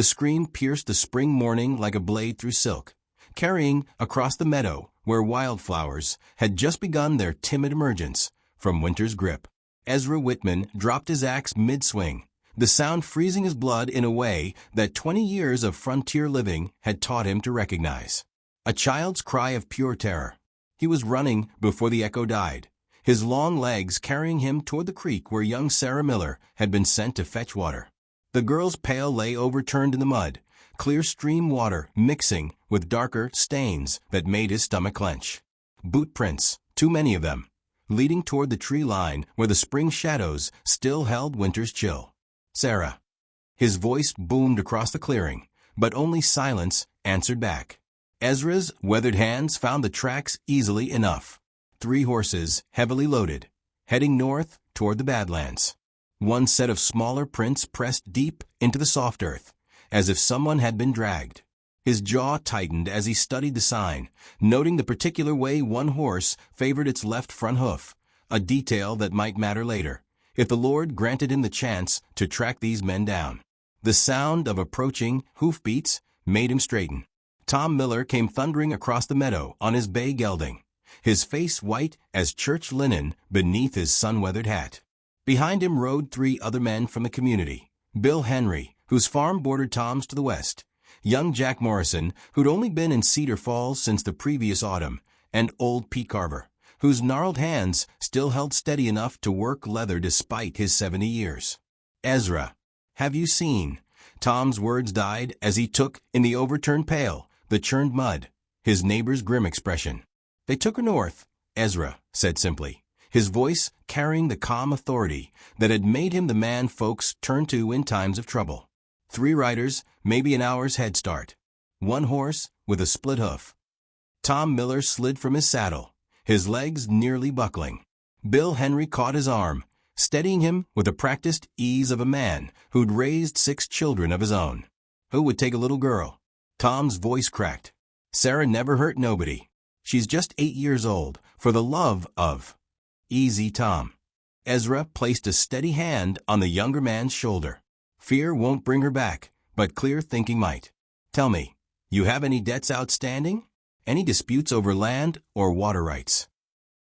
The scream pierced the spring morning like a blade through silk, carrying across the meadow where wildflowers had just begun their timid emergence from winter's grip. Ezra Whitman dropped his axe mid-swing, the sound freezing his blood in a way that 20 years of frontier living had taught him to recognize. A child's cry of pure terror. He was running before the echo died, his long legs carrying him toward the creek where young Sarah Miller had been sent to fetch water. The girl's pail lay overturned in the mud, clear stream water mixing with darker stains that made his stomach clench. Boot prints, too many of them, leading toward the tree line where the spring shadows still held winter's chill. Sarah. His voice boomed across the clearing, but only silence answered back. Ezra's weathered hands found the tracks easily enough. 3 horses, heavily loaded, heading north toward the badlands. One set of smaller prints pressed deep into the soft earth, as if someone had been dragged. His jaw tightened as he studied the sign, noting the particular way one horse favored its left front hoof, a detail that might matter later, if the Lord granted him the chance to track these men down. The sound of approaching hoofbeats made him straighten. Tom Miller came thundering across the meadow on his bay gelding, his face white as church linen beneath his sun-weathered hat. Behind him rode 3 other men from the community. Bill Henry, whose farm bordered Tom's to the west, young Jack Morrison, who'd only been in Cedar Falls since the previous autumn, and old Pete Carver, whose gnarled hands still held steady enough to work leather despite his 70 years. Ezra, have you seen? Tom's words died as he took in the overturned pail, the churned mud, his neighbor's grim expression. They took her north, Ezra said simply, his voice carrying the calm authority that had made him the man folks turned to in times of trouble. 3 riders, maybe an hour's head start. 1 horse with a split hoof. Tom Miller slid from his saddle, his legs nearly buckling. Bill Henry caught his arm, steadying him with the practiced ease of a man who'd raised 6 children of his own. Who would take a little girl? Tom's voice cracked. Sarah never hurt nobody. She's just 8 years old, for the love of... Easy, Tom. Ezra placed a steady hand on the younger man's shoulder. Fear won't bring her back, but clear thinking might. Tell me, you have any debts outstanding? Any disputes over land or water rights?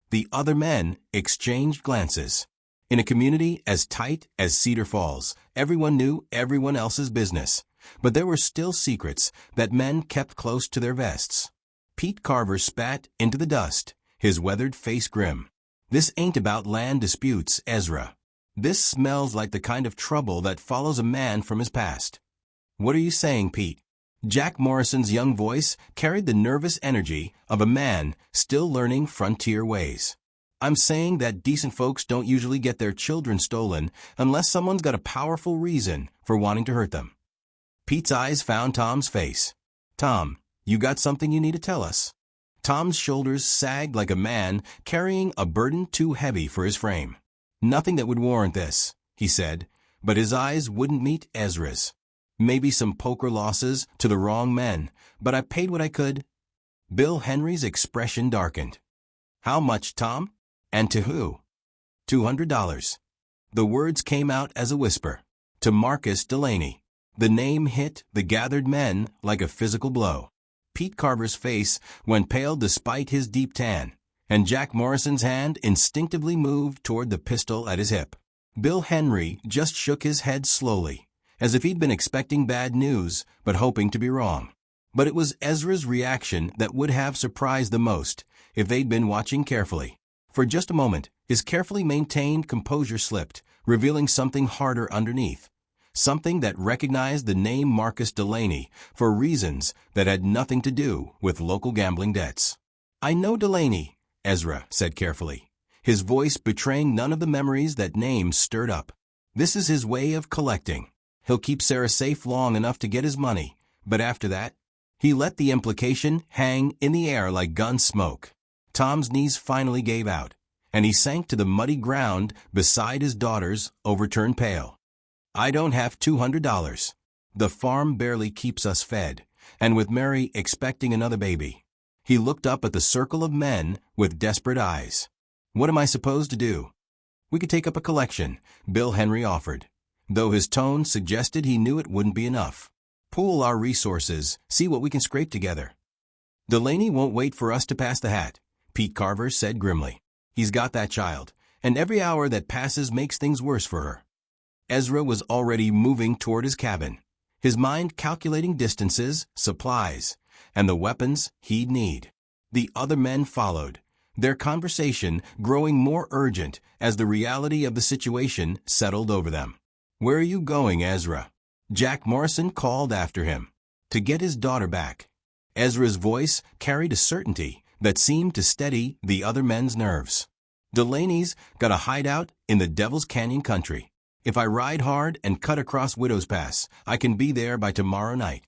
The other men exchanged glances. In a community as tight as Cedar Falls, everyone knew everyone else's business. But there were still secrets that men kept close to their vests. Pete Carver spat into the dust, his weathered face grim. This ain't about land disputes, Ezra. This smells like the kind of trouble that follows a man from his past. What are you saying, Pete? Jack Morrison's young voice carried the nervous energy of a man still learning frontier ways. I'm saying that decent folks don't usually get their children stolen unless someone's got a powerful reason for wanting to hurt them. Pete's eyes found Tom's face. Tom, you got something you need to tell us. Tom's shoulders sagged like a man carrying a burden too heavy for his frame. Nothing that would warrant this, he said, but his eyes wouldn't meet Ezra's. Maybe some poker losses to the wrong men, but I paid what I could. Bill Henry's expression darkened. How much, Tom? And to who? $200. The words came out as a whisper. To Marcus Delaney. The name hit the gathered men like a physical blow. Pete Carver's face went pale despite his deep tan, and Jack Morrison's hand instinctively moved toward the pistol at his hip. Bill Henry just shook his head slowly, as if he'd been expecting bad news but hoping to be wrong. But it was Ezra's reaction that would have surprised the most if they'd been watching carefully. For just a moment, his carefully maintained composure slipped, revealing something harder underneath. Something that recognized the name Marcus Delaney for reasons that had nothing to do with local gambling debts. I know Delaney, Ezra said carefully, his voice betraying none of the memories that name stirred up. This is his way of collecting. He'll keep Sarah safe long enough to get his money, but after that, he let the implication hang in the air like gun smoke. Tom's knees finally gave out, and he sank to the muddy ground beside his daughter's overturned pail. I don't have $200. The farm barely keeps us fed, and with Mary expecting another baby. He looked up at the circle of men with desperate eyes. What am I supposed to do? We could take up a collection, Bill Henry offered, though his tone suggested he knew it wouldn't be enough. Pool our resources, see what we can scrape together. Delaney won't wait for us to pass the hat, Pete Carver said grimly. He's got that child, and every hour that passes makes things worse for her. Ezra was already moving toward his cabin, his mind calculating distances, supplies, and the weapons he'd need. The other men followed, their conversation growing more urgent as the reality of the situation settled over them. "Where are you going, Ezra?" Jack Morrison called after him. "To get his daughter back." Ezra's voice carried a certainty that seemed to steady the other men's nerves. "Delaney's got a hideout in the Devil's Canyon country. If I ride hard and cut across Widow's Pass, I can be there by tomorrow night."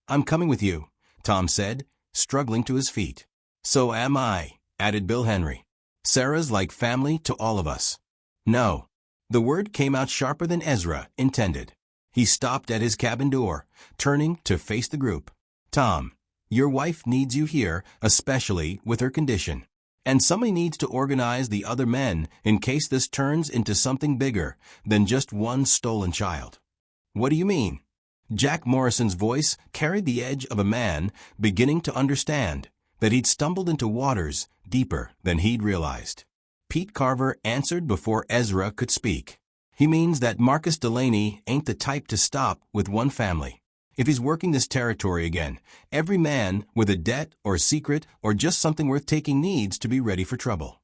"I'm coming with you," Tom said, struggling to his feet. "So am I," added Bill Henry. "Sarah's like family to all of us." "No." The word came out sharper than Ezra intended. He stopped at his cabin door, turning to face the group. "Tom, your wife needs you here, especially with her condition. And somebody needs to organize the other men in case this turns into something bigger than just one stolen child." "What do you mean?" Jack Morrison's voice carried the edge of a man beginning to understand that he'd stumbled into waters deeper than he'd realized. Pete Carver answered before Ezra could speak. "He means that Marcus Delaney ain't the type to stop with one family. If he's working this territory again, every man with a debt or secret or just something worth taking needs to be ready for trouble."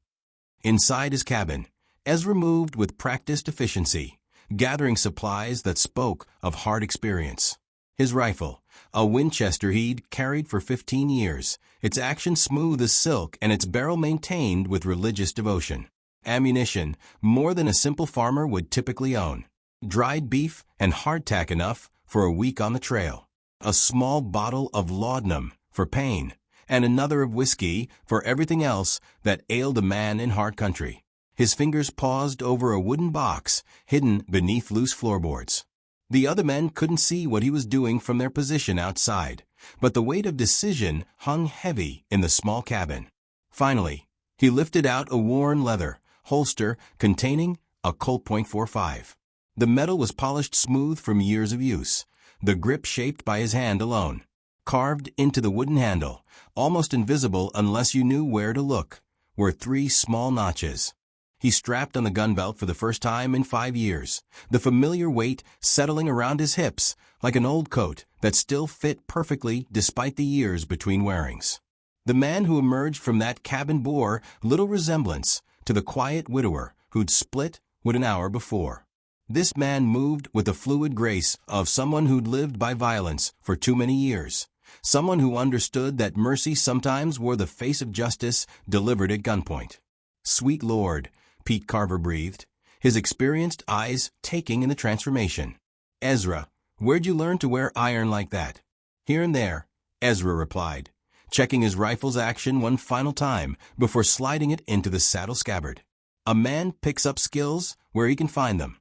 Inside his cabin, Ezra moved with practiced efficiency, gathering supplies that spoke of hard experience. His rifle, a Winchester he'd carried for 15 years, its action smooth as silk and its barrel maintained with religious devotion. Ammunition, more than a simple farmer would typically own. Dried beef and hardtack enough for a week on the trail. A small bottle of laudanum for pain, and another of whiskey for everything else that ailed a man in hard country. His fingers paused over a wooden box hidden beneath loose floorboards. The other men couldn't see what he was doing from their position outside, but the weight of decision hung heavy in the small cabin. Finally, he lifted out a worn leather holster containing a Colt .45. The metal was polished smooth from years of use, the grip shaped by his hand alone. Carved into the wooden handle, almost invisible unless you knew where to look, were 3 small notches. He strapped on the gun belt for the first time in 5 years, the familiar weight settling around his hips like an old coat that still fit perfectly despite the years between wearings. The man who emerged from that cabin bore little resemblance to the quiet widower who'd split with an hour before. This man moved with the fluid grace of someone who'd lived by violence for too many years, someone who understood that mercy sometimes wore the face of justice delivered at gunpoint. "Sweet Lord," Pete Carver breathed, his experienced eyes taking in the transformation. "Ezra, where'd you learn to wear iron like that?" "Here and there," Ezra replied, checking his rifle's action one final time before sliding it into the saddle scabbard. A man picks up skills where he can find them.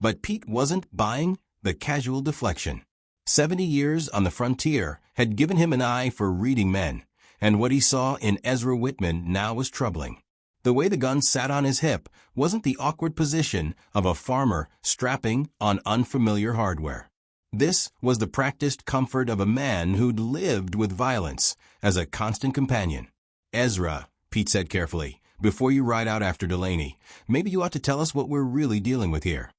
But Pete wasn't buying the casual deflection. 70 years on the frontier had given him an eye for reading men, and what he saw in Ezra Whitman now was troubling. The way the gun sat on his hip wasn't the awkward position of a farmer strapping on unfamiliar hardware. This was the practiced comfort of a man who'd lived with violence as a constant companion. "Ezra," Pete said carefully, "before you ride out after Delaney, maybe you ought to tell us what we're really dealing with here."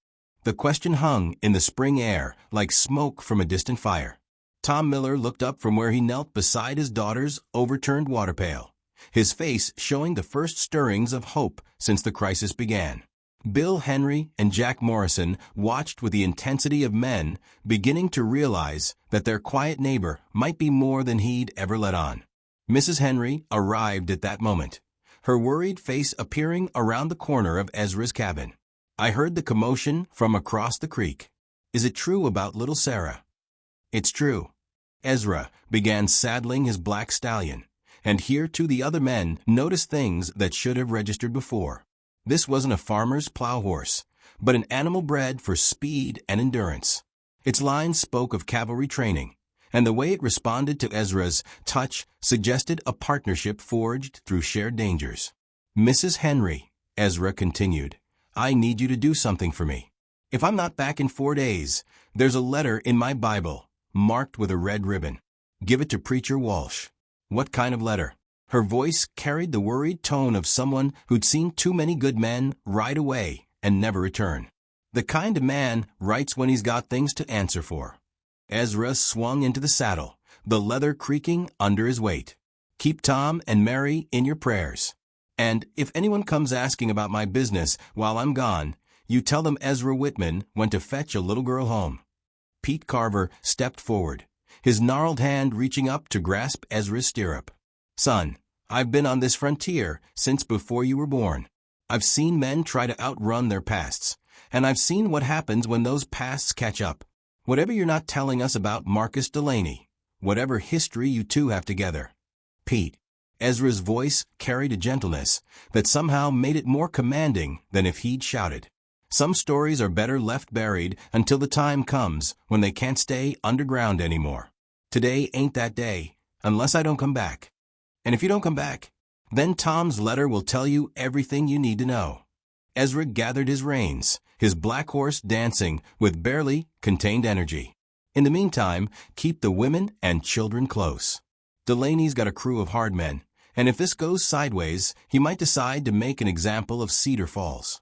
The question hung in the spring air like smoke from a distant fire. Tom Miller looked up from where he knelt beside his daughter's overturned water pail, his face showing the first stirrings of hope since the crisis began. Bill Henry and Jack Morrison watched with the intensity of men beginning to realize that their quiet neighbor might be more than he'd ever let on. Mrs. Henry arrived at that moment, her worried face appearing around the corner of Ezra's cabin. "I heard the commotion from across the creek. Is it true about little Sarah?" "It's true." Ezra began saddling his black stallion, and here too the other men noticed things that should have registered before. This wasn't a farmer's plow horse, but an animal bred for speed and endurance. Its lines spoke of cavalry training, and the way it responded to Ezra's touch suggested a partnership forged through shared dangers. "Mrs. Henry," Ezra continued, "I need you to do something for me. If I'm not back in 4 days, there's a letter in my Bible marked with a red ribbon. "Give it to Preacher Walsh." "What kind of letter?" Her voice carried the worried tone of someone who'd seen too many good men ride away and never return. "The kind of man writes when he's got things to answer for." Ezra swung into the saddle, the leather creaking under his weight. "Keep Tom and Mary in your prayers. And if anyone comes asking about my business while I'm gone, you tell them Ezra Whitman went to fetch a little girl home." Pete Carver stepped forward, his gnarled hand reaching up to grasp Ezra's stirrup. "Son, I've been on this frontier since before you were born. I've seen men try to outrun their pasts, and I've seen what happens when those pasts catch up. Whatever you're not telling us about Marcus Delaney, whatever history you two have together." "Pete." Ezra's voice carried a gentleness that somehow made it more commanding than if he'd shouted. "Some stories are better left buried until the time comes when they can't stay underground anymore. Today ain't that day, unless I don't come back. And if you don't come back, then Tom's letter will tell you everything you need to know." Ezra gathered his reins, his black horse dancing with barely contained energy. "In the meantime, keep the women and children close. Delaney's got a crew of hard men, and if this goes sideways, he might decide to make an example of Cedar Falls."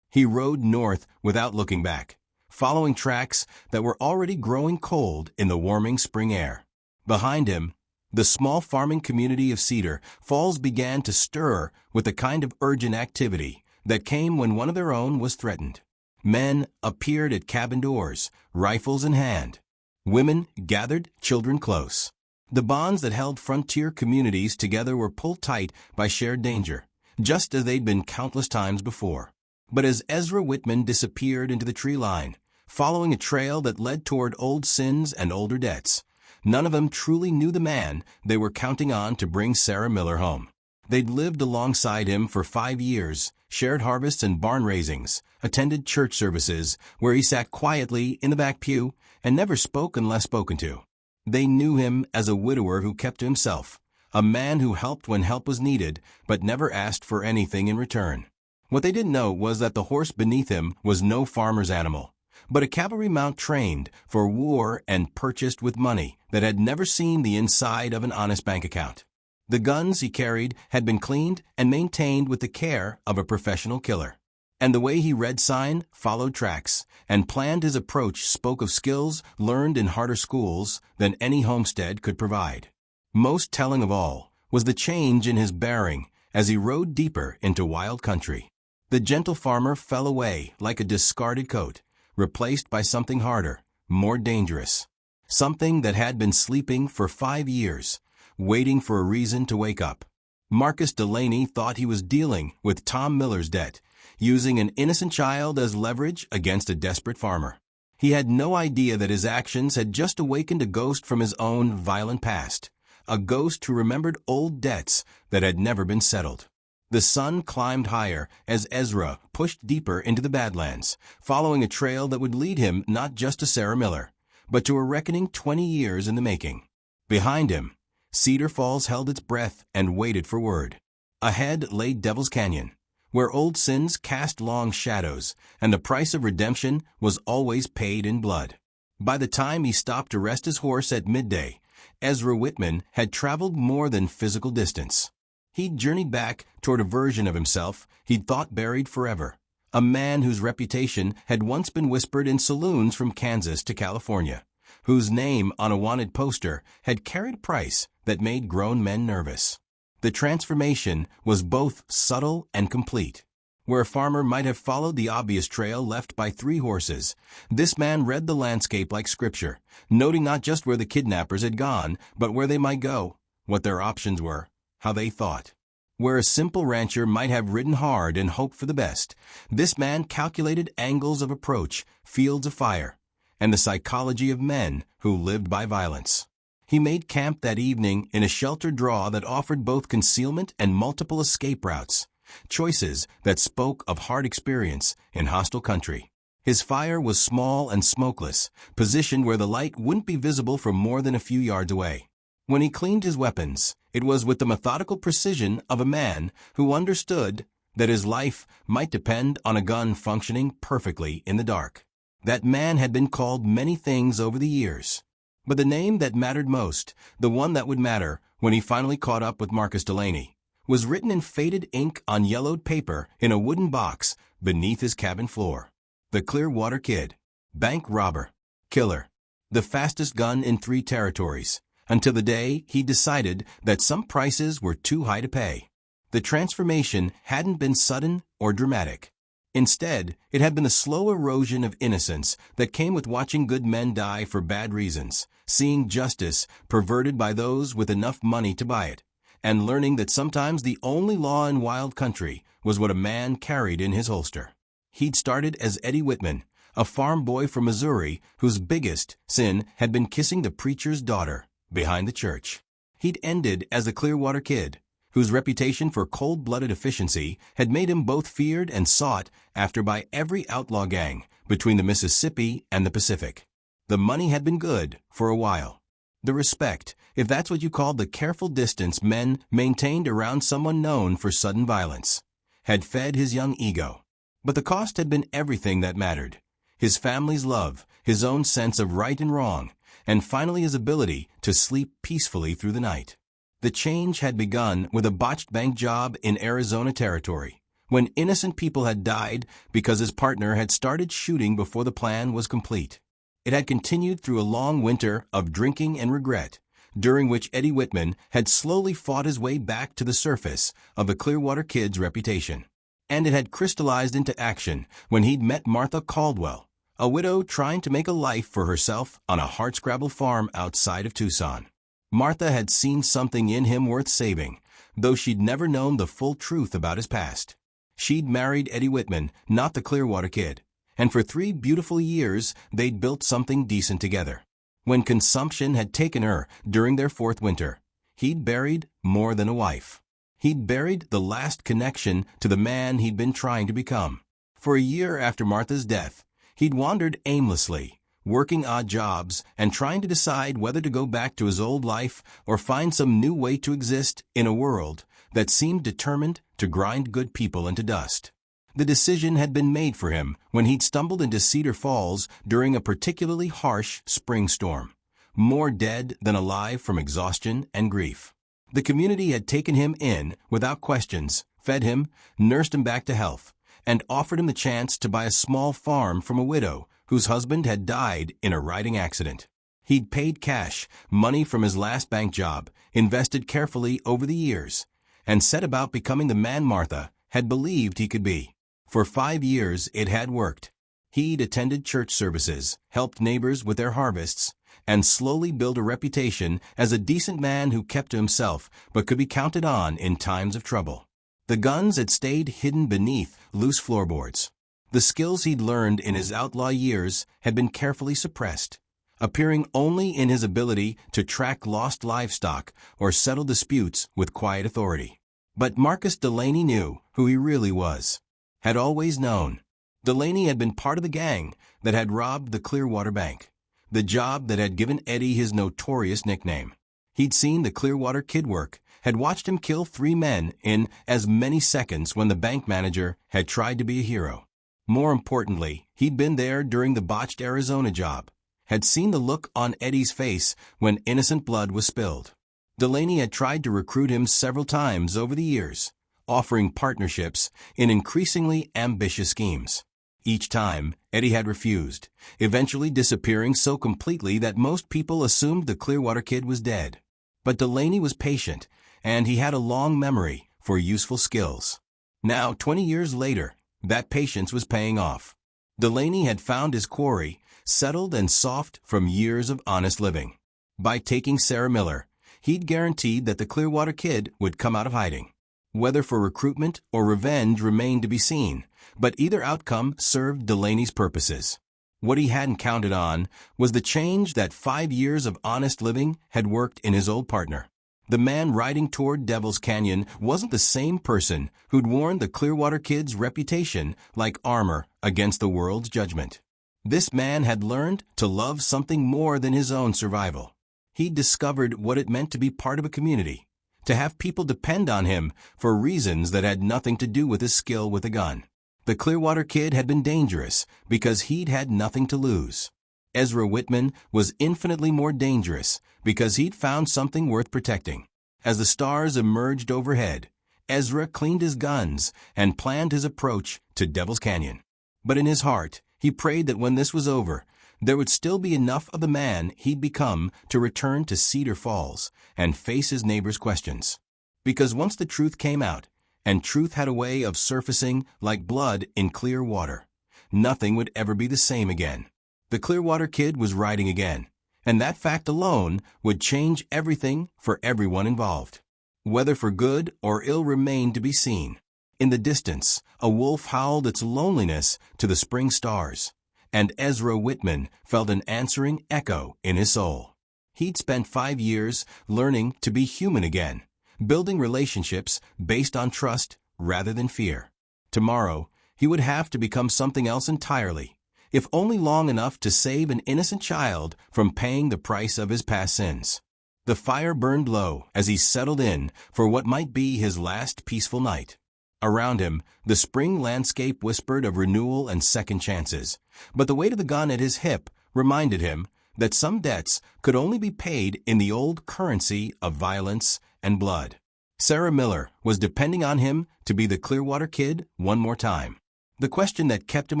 He rode north without looking back, following tracks that were already growing cold in the warming spring air. Behind him, the small farming community of Cedar Falls began to stir with the kind of urgent activity that came when one of their own was threatened. Men appeared at cabin doors, rifles in hand. Women gathered, children close. The bonds that held frontier communities together were pulled tight by shared danger, just as they'd been countless times before. But as Ezra Whitman disappeared into the tree line, following a trail that led toward old sins and older debts, none of them truly knew the man they were counting on to bring Sarah Miller home. They'd lived alongside him for 5 years, shared harvests and barn raisings, attended church services where he sat quietly in the back pew and never spoke unless spoken to. They knew him as a widower who kept to himself, a man who helped when help was needed but never asked for anything in return. What they didn't know was that the horse beneath him was no farmer's animal, but a cavalry mount trained for war and purchased with money that had never seen the inside of an honest bank account. The guns he carried had been cleaned and maintained with the care of a professional killer. And the way he read sign, followed tracks, and planned his approach spoke of skills learned in harder schools than any homestead could provide. Most telling of all was the change in his bearing as he rode deeper into wild country. The gentle farmer fell away like a discarded coat, replaced by something harder, more dangerous. Something that had been sleeping for 5 years, waiting for a reason to wake up. Marcus Delaney thought he was dealing with Tom Miller's debt, using an innocent child as leverage against a desperate farmer. He had no idea that his actions had just awakened a ghost from his own violent past, a ghost who remembered old debts that had never been settled. The sun climbed higher as Ezra pushed deeper into the badlands, following a trail that would lead him not just to Sarah Miller, but to a reckoning 20 years in the making. Behind him, Cedar Falls held its breath and waited for word. Ahead lay Devil's Canyon, where old sins cast long shadows, and the price of redemption was always paid in blood. By the time he stopped to rest his horse at midday, Ezra Whitman had traveled more than physical distance. He'd journeyed back toward a version of himself he'd thought buried forever, a man whose reputation had once been whispered in saloons from Kansas to California, whose name on a wanted poster had carried a price that made grown men nervous. The transformation was both subtle and complete. Where a farmer might have followed the obvious trail left by 3 horses, this man read the landscape like scripture, noting not just where the kidnappers had gone, but where they might go, what their options were, how they thought. Where a simple rancher might have ridden hard and hoped for the best, this man calculated angles of approach, fields of fire, and the psychology of men who lived by violence. He made camp that evening in a sheltered draw that offered both concealment and multiple escape routes, choices that spoke of hard experience in hostile country. His fire was small and smokeless, positioned where the light wouldn't be visible from more than a few yards away. When he cleaned his weapons, it was with the methodical precision of a man who understood that his life might depend on a gun functioning perfectly in the dark. That man had been called many things over the years, But the name that mattered most, the one that would matter when he finally caught up with Marcus Delaney, was written in faded ink on yellowed paper in a wooden box beneath his cabin floor. The Clearwater Kid. Bank robber. Killer. The fastest gun in 3 territories, until the day he decided that some prices were too high to pay. The transformation hadn't been sudden or dramatic. Instead, it had been the slow erosion of innocence that came with watching good men die for bad reasons, seeing justice perverted by those with enough money to buy it, and learning that sometimes the only law in wild country was what a man carried in his holster. He'd started as Eddie Whitman, a farm boy from Missouri whose biggest sin had been kissing the preacher's daughter behind the church. He'd ended as the Clearwater Kid, whose reputation for cold-blooded efficiency had made him both feared and sought after by every outlaw gang between the Mississippi and the Pacific. The money had been good for a while. The respect, if that's what you called the careful distance men maintained around someone known for sudden violence, had fed his young ego. But the cost had been everything that mattered. His family's love, his own sense of right and wrong, and finally his ability to sleep peacefully through the night. The change had begun with a botched bank job in Arizona Territory, when innocent people had died because his partner had started shooting before the plan was complete. It had continued through a long winter of drinking and regret, during which Eddie Whitman had slowly fought his way back to the surface of the Clearwater Kid's reputation. And it had crystallized into action when he'd met Martha Caldwell, a widow trying to make a life for herself on a hardscrabble farm outside of Tucson. Martha had seen something in him worth saving, though she'd never known the full truth about his past. She'd married Eddie Whitman, not the Clearwater Kid, and for 3 beautiful years they'd built something decent together. When consumption had taken her during their 4th winter, he'd buried more than a wife. He'd buried the last connection to the man he'd been trying to become. For a year after Martha's death, he'd wandered aimlessly, working odd jobs and trying to decide whether to go back to his old life or find some new way to exist in a world that seemed determined to grind good people into dust. The decision had been made for him when he'd stumbled into Cedar Falls during a particularly harsh spring storm, more dead than alive from exhaustion and grief. The community had taken him in without questions, fed him, nursed him back to health, and offered him the chance to buy a small farm from a widow whose husband had died in a riding accident. He'd paid cash, money from his last bank job, invested carefully over the years, and set about becoming the man Martha had believed he could be. For 5 years it had worked. He'd attended church services, helped neighbors with their harvests, and slowly built a reputation as a decent man who kept to himself but could be counted on in times of trouble. The guns had stayed hidden beneath loose floorboards. The skills he'd learned in his outlaw years had been carefully suppressed, appearing only in his ability to track lost livestock or settle disputes with quiet authority. But Marcus Delaney knew who he really was. Had always known. Delaney had been part of the gang that had robbed the Clearwater Bank, the job that had given Eddie his notorious nickname. He'd seen the Clearwater Kid work, had watched him kill 3 men in as many seconds when the bank manager had tried to be a hero. More importantly, he'd been there during the botched Arizona job, had seen the look on Eddie's face when innocent blood was spilled. Delaney had tried to recruit him several times over the years, offering partnerships in increasingly ambitious schemes. Each time, Eddie had refused, eventually disappearing so completely that most people assumed the Clearwater Kid was dead. But Delaney was patient, and he had a long memory for useful skills. Now, 20 years later, that patience was paying off. Delaney had found his quarry, settled and soft from years of honest living. By taking Sarah Miller, he'd guaranteed that the Clearwater Kid would come out of hiding. Whether for recruitment or revenge remained to be seen, but either outcome served Delaney's purposes. What he hadn't counted on was the change that 5 years of honest living had worked in his old partner. The man riding toward Devil's Canyon wasn't the same person who'd worn the Clearwater Kid's reputation like armor against the world's judgment. This man had learned to love something more than his own survival. He'd discovered what it meant to be part of a community, to have people depend on him for reasons that had nothing to do with his skill with a gun. The Clearwater Kid had been dangerous because he'd had nothing to lose. Ezra Whitman was infinitely more dangerous because he'd found something worth protecting. As the stars emerged overhead, Ezra cleaned his guns and planned his approach to Devil's Canyon. But in his heart, he prayed that when this was over, there would still be enough of the man he'd become to return to Cedar Falls and face his neighbors' questions. Because once the truth came out, and truth had a way of surfacing like blood in clear water, nothing would ever be the same again. The Clearwater Kid was riding again, and that fact alone would change everything for everyone involved. Whether for good or ill remained to be seen. In the distance, a wolf howled its loneliness to the spring stars, and Ezra Whitman felt an answering echo in his soul. He'd spent 5 years learning to be human again, building relationships based on trust rather than fear. Tomorrow, he would have to become something else entirely, if only long enough to save an innocent child from paying the price of his past sins. The fire burned low as he settled in for what might be his last peaceful night. Around him, the spring landscape whispered of renewal and second chances, but the weight of the gun at his hip reminded him that some debts could only be paid in the old currency of violence and blood. Sarah Miller was depending on him to be the Clearwater Kid one more time. The question that kept him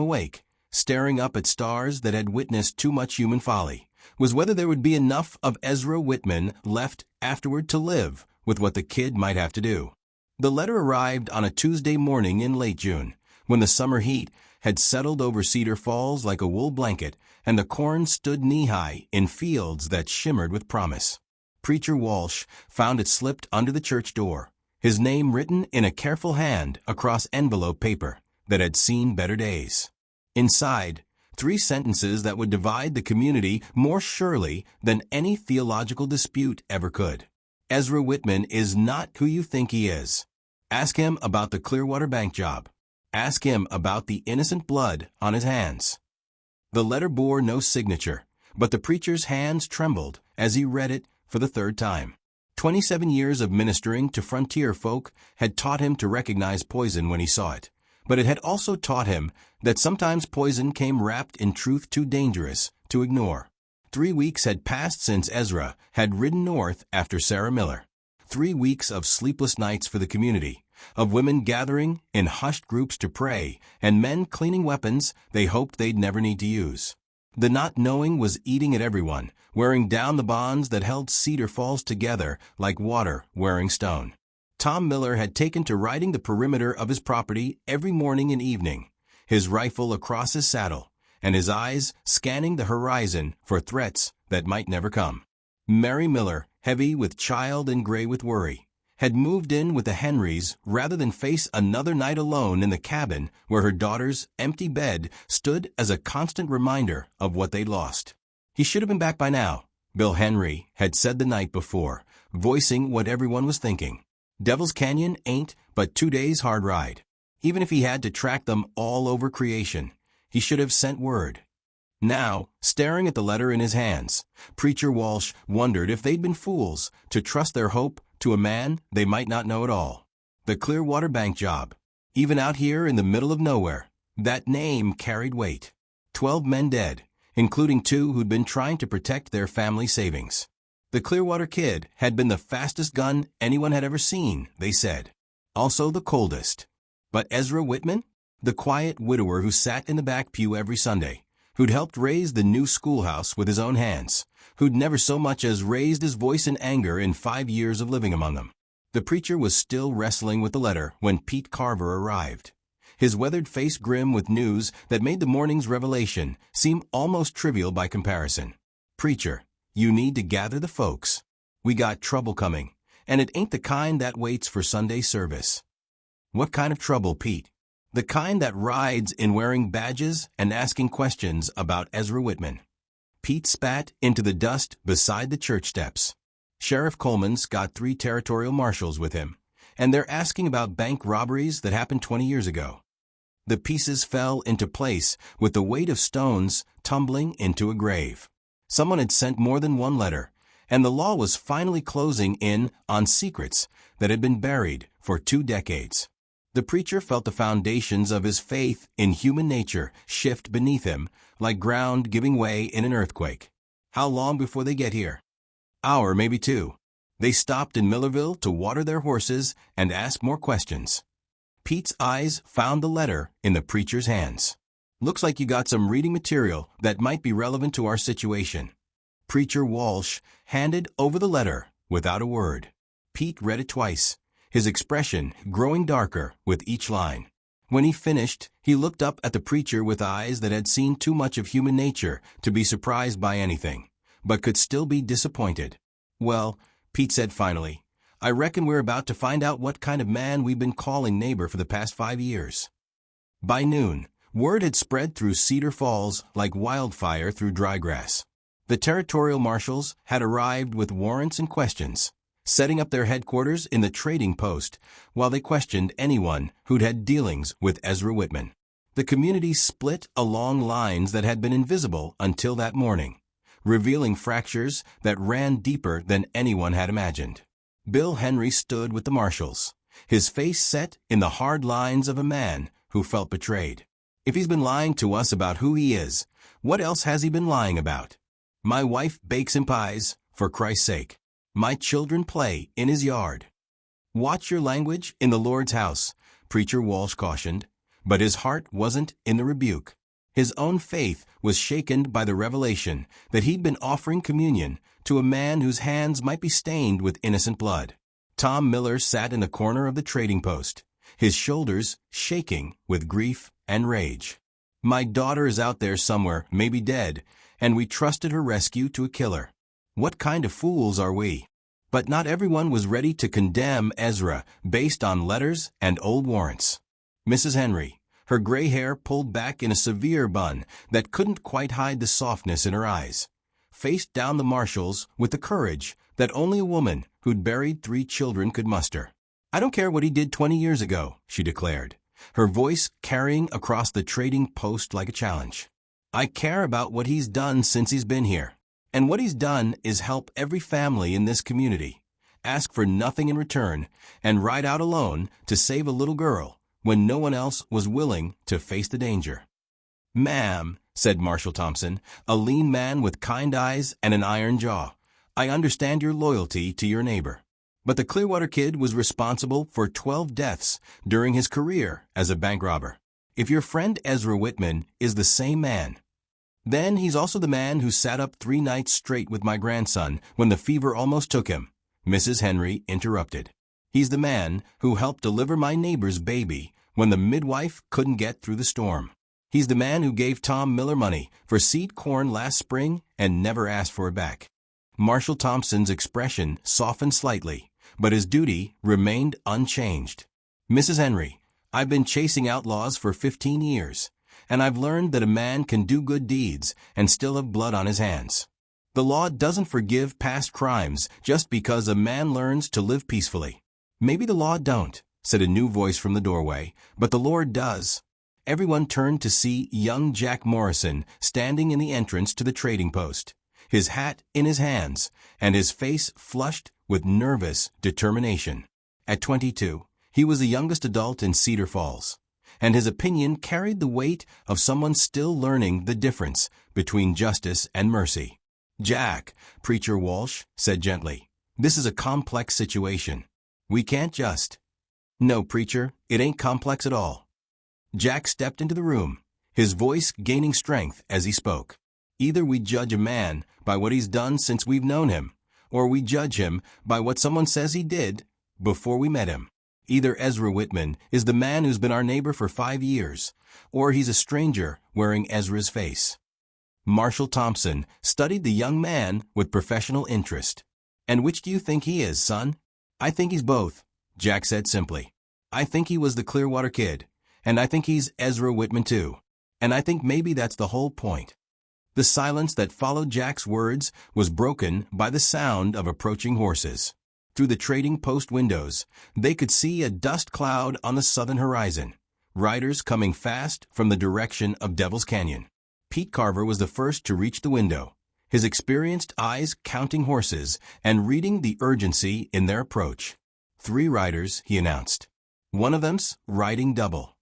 awake, staring up at stars that had witnessed too much human folly, was whether there would be enough of Ezra Whitman left afterward to live with what the kid might have to do. The letter arrived on a Tuesday morning in late June, when the summer heat had settled over Cedar Falls like a wool blanket, and the corn stood knee-high in fields that shimmered with promise. Preacher Walsh found it slipped under the church door, his name written in a careful hand across envelope paper that had seen better days. Inside, 3 sentences that would divide the community more surely than any theological dispute ever could. Ezra Whitman is not who you think he is. Ask him about the Clearwater bank job. Ask him about the innocent blood on his hands. The letter bore no signature, but the preacher's hands trembled as he read it for the 3rd time. 27 years of ministering to frontier folk had taught him to recognize poison when he saw it, but it had also taught him that sometimes poison came wrapped in truth too dangerous to ignore. 3 weeks had passed since Ezra had ridden north after Sarah Miller. 3 weeks of sleepless nights for the community, of women gathering in hushed groups to pray, and men cleaning weapons they hoped they'd never need to use. The not knowing was eating at everyone, wearing down the bonds that held Cedar Falls together like water wearing stone. Tom Miller had taken to riding the perimeter of his property every morning and evening, his rifle across his saddle, and his eyes scanning the horizon for threats that might never come. Mary Miller, heavy with child and gray with worry, had moved in with the Henrys rather than face another night alone in the cabin where her daughter's empty bed stood as a constant reminder of what they'd lost. He should have been back by now, Bill Henry had said the night before, voicing what everyone was thinking. Devil's Canyon ain't but 2 days' hard ride. Even if he had to track them all over creation, he should have sent word. Now, staring at the letter in his hands, Preacher Walsh wondered if they'd been fools to trust their hope to a man they might not know at all. The Clearwater bank job. Even out here in the middle of nowhere, that name carried weight. 12 men dead, including 2 who'd been trying to protect their family savings. The Clearwater Kid had been the fastest gun anyone had ever seen, they said. Also the coldest. But Ezra Whitman? The quiet widower who sat in the back pew every Sunday, who'd helped raise the new schoolhouse with his own hands, who'd never so much as raised his voice in anger in 5 years of living among them. The preacher was still wrestling with the letter when Pete Carver arrived, his weathered face grim with news that made the morning's revelation seem almost trivial by comparison. Preacher, you need to gather the folks. We got trouble coming, and it ain't the kind that waits for Sunday service. What kind of trouble, Pete? The kind that rides in wearing badges and asking questions about Ezra Whitman. Pete spat into the dust beside the church steps. Sheriff Coleman's got 3 territorial marshals with him, and they're asking about bank robberies that happened 20 years ago. The pieces fell into place with the weight of stones tumbling into a grave. Someone had sent more than one letter, and the law was finally closing in on secrets that had been buried for 2 decades. The preacher felt the foundations of his faith in human nature shift beneath him like ground giving way in an earthquake. How long before they get here? Hour, maybe two. They stopped in Millerville to water their horses and ask more questions. Pete's eyes found the letter in the preacher's hands. Looks like you got some reading material that might be relevant to our situation. Preacher Walsh handed over the letter without a word. Pete read it twice, his expression growing darker with each line. When he finished, he looked up at the preacher with eyes that had seen too much of human nature to be surprised by anything, but could still be disappointed. Well, Pete said finally, I reckon we're about to find out what kind of man we've been calling neighbor for the past 5 years. By noon, word had spread through Cedar Falls like wildfire through dry grass. The territorial marshals had arrived with warrants and questions, setting up their headquarters in the trading post while they questioned anyone who'd had dealings with Ezra Whitman. The community split along lines that had been invisible until that morning, revealing fractures that ran deeper than anyone had imagined. Bill Henry stood with the marshals, his face set in the hard lines of a man who felt betrayed. If he's been lying to us about who he is, what else has he been lying about? My wife bakes him pies, for Christ's sake. My children play in his yard. Watch your language in the Lord's house, Preacher Walsh cautioned, but his heart wasn't in the rebuke. His own faith was shaken by the revelation that he'd been offering communion to a man whose hands might be stained with innocent blood. Tom Miller sat in the corner of the trading post, his shoulders shaking with grief and rage. My daughter is out there somewhere, maybe dead, and we trusted her rescue to a killer. What kind of fools are we? But not everyone was ready to condemn Ezra based on letters and old warrants. Mrs. Henry, her gray hair pulled back in a severe bun that couldn't quite hide the softness in her eyes, faced down the marshals with the courage that only a woman who'd buried 3 children could muster. I don't care what he did 20 years ago, she declared, her voice carrying across the trading post like a challenge. I care about what he's done since he's been here. And what he's done is help every family in this community, ask for nothing in return, and ride out alone to save a little girl when no one else was willing to face the danger. Ma'am, said Marshal Thompson, a lean man with kind eyes and an iron jaw, I understand your loyalty to your neighbor. But the Clearwater Kid was responsible for 12 deaths during his career as a bank robber. If your friend Ezra Whitman is the same man, then he's also the man who sat up 3 nights straight with my grandson when the fever almost took him, Mrs. Henry interrupted. He's the man who helped deliver my neighbor's baby when the midwife couldn't get through the storm. He's the man who gave Tom Miller money for seed corn last spring and never asked for it back. Marshal Thompson's expression softened slightly, but his duty remained unchanged. Mrs. Henry, I've been chasing outlaws for 15 years. And I've learned that a man can do good deeds and still have blood on his hands. The law doesn't forgive past crimes just because a man learns to live peacefully. Maybe the law don't, said a new voice from the doorway, but the Lord does. Everyone turned to see young Jack Morrison standing in the entrance to the trading post, his hat in his hands and his face flushed with nervous determination. At 22, he was the youngest adult in Cedar Falls, and his opinion carried the weight of someone still learning the difference between justice and mercy. Jack, Preacher Walsh said gently, this is a complex situation. We can't just... No, Preacher, it ain't complex at all. Jack stepped into the room, his voice gaining strength as he spoke. Either we judge a man by what he's done since we've known him, or we judge him by what someone says he did before we met him. Either Ezra Whitman is the man who's been our neighbor for 5 years, or he's a stranger wearing Ezra's face. Marshal Thompson studied the young man with professional interest. And which do you think he is, son? I think he's both, Jack said simply. I think he was the Clearwater Kid, and I think he's Ezra Whitman too. And I think maybe that's the whole point. The silence that followed Jack's words was broken by the sound of approaching horses. Through the trading post windows, they could see a dust cloud on the southern horizon, riders coming fast from the direction of Devil's Canyon. Pete Carver was the first to reach the window, his experienced eyes counting horses and reading the urgency in their approach. 3 riders, he announced. One of them's riding double.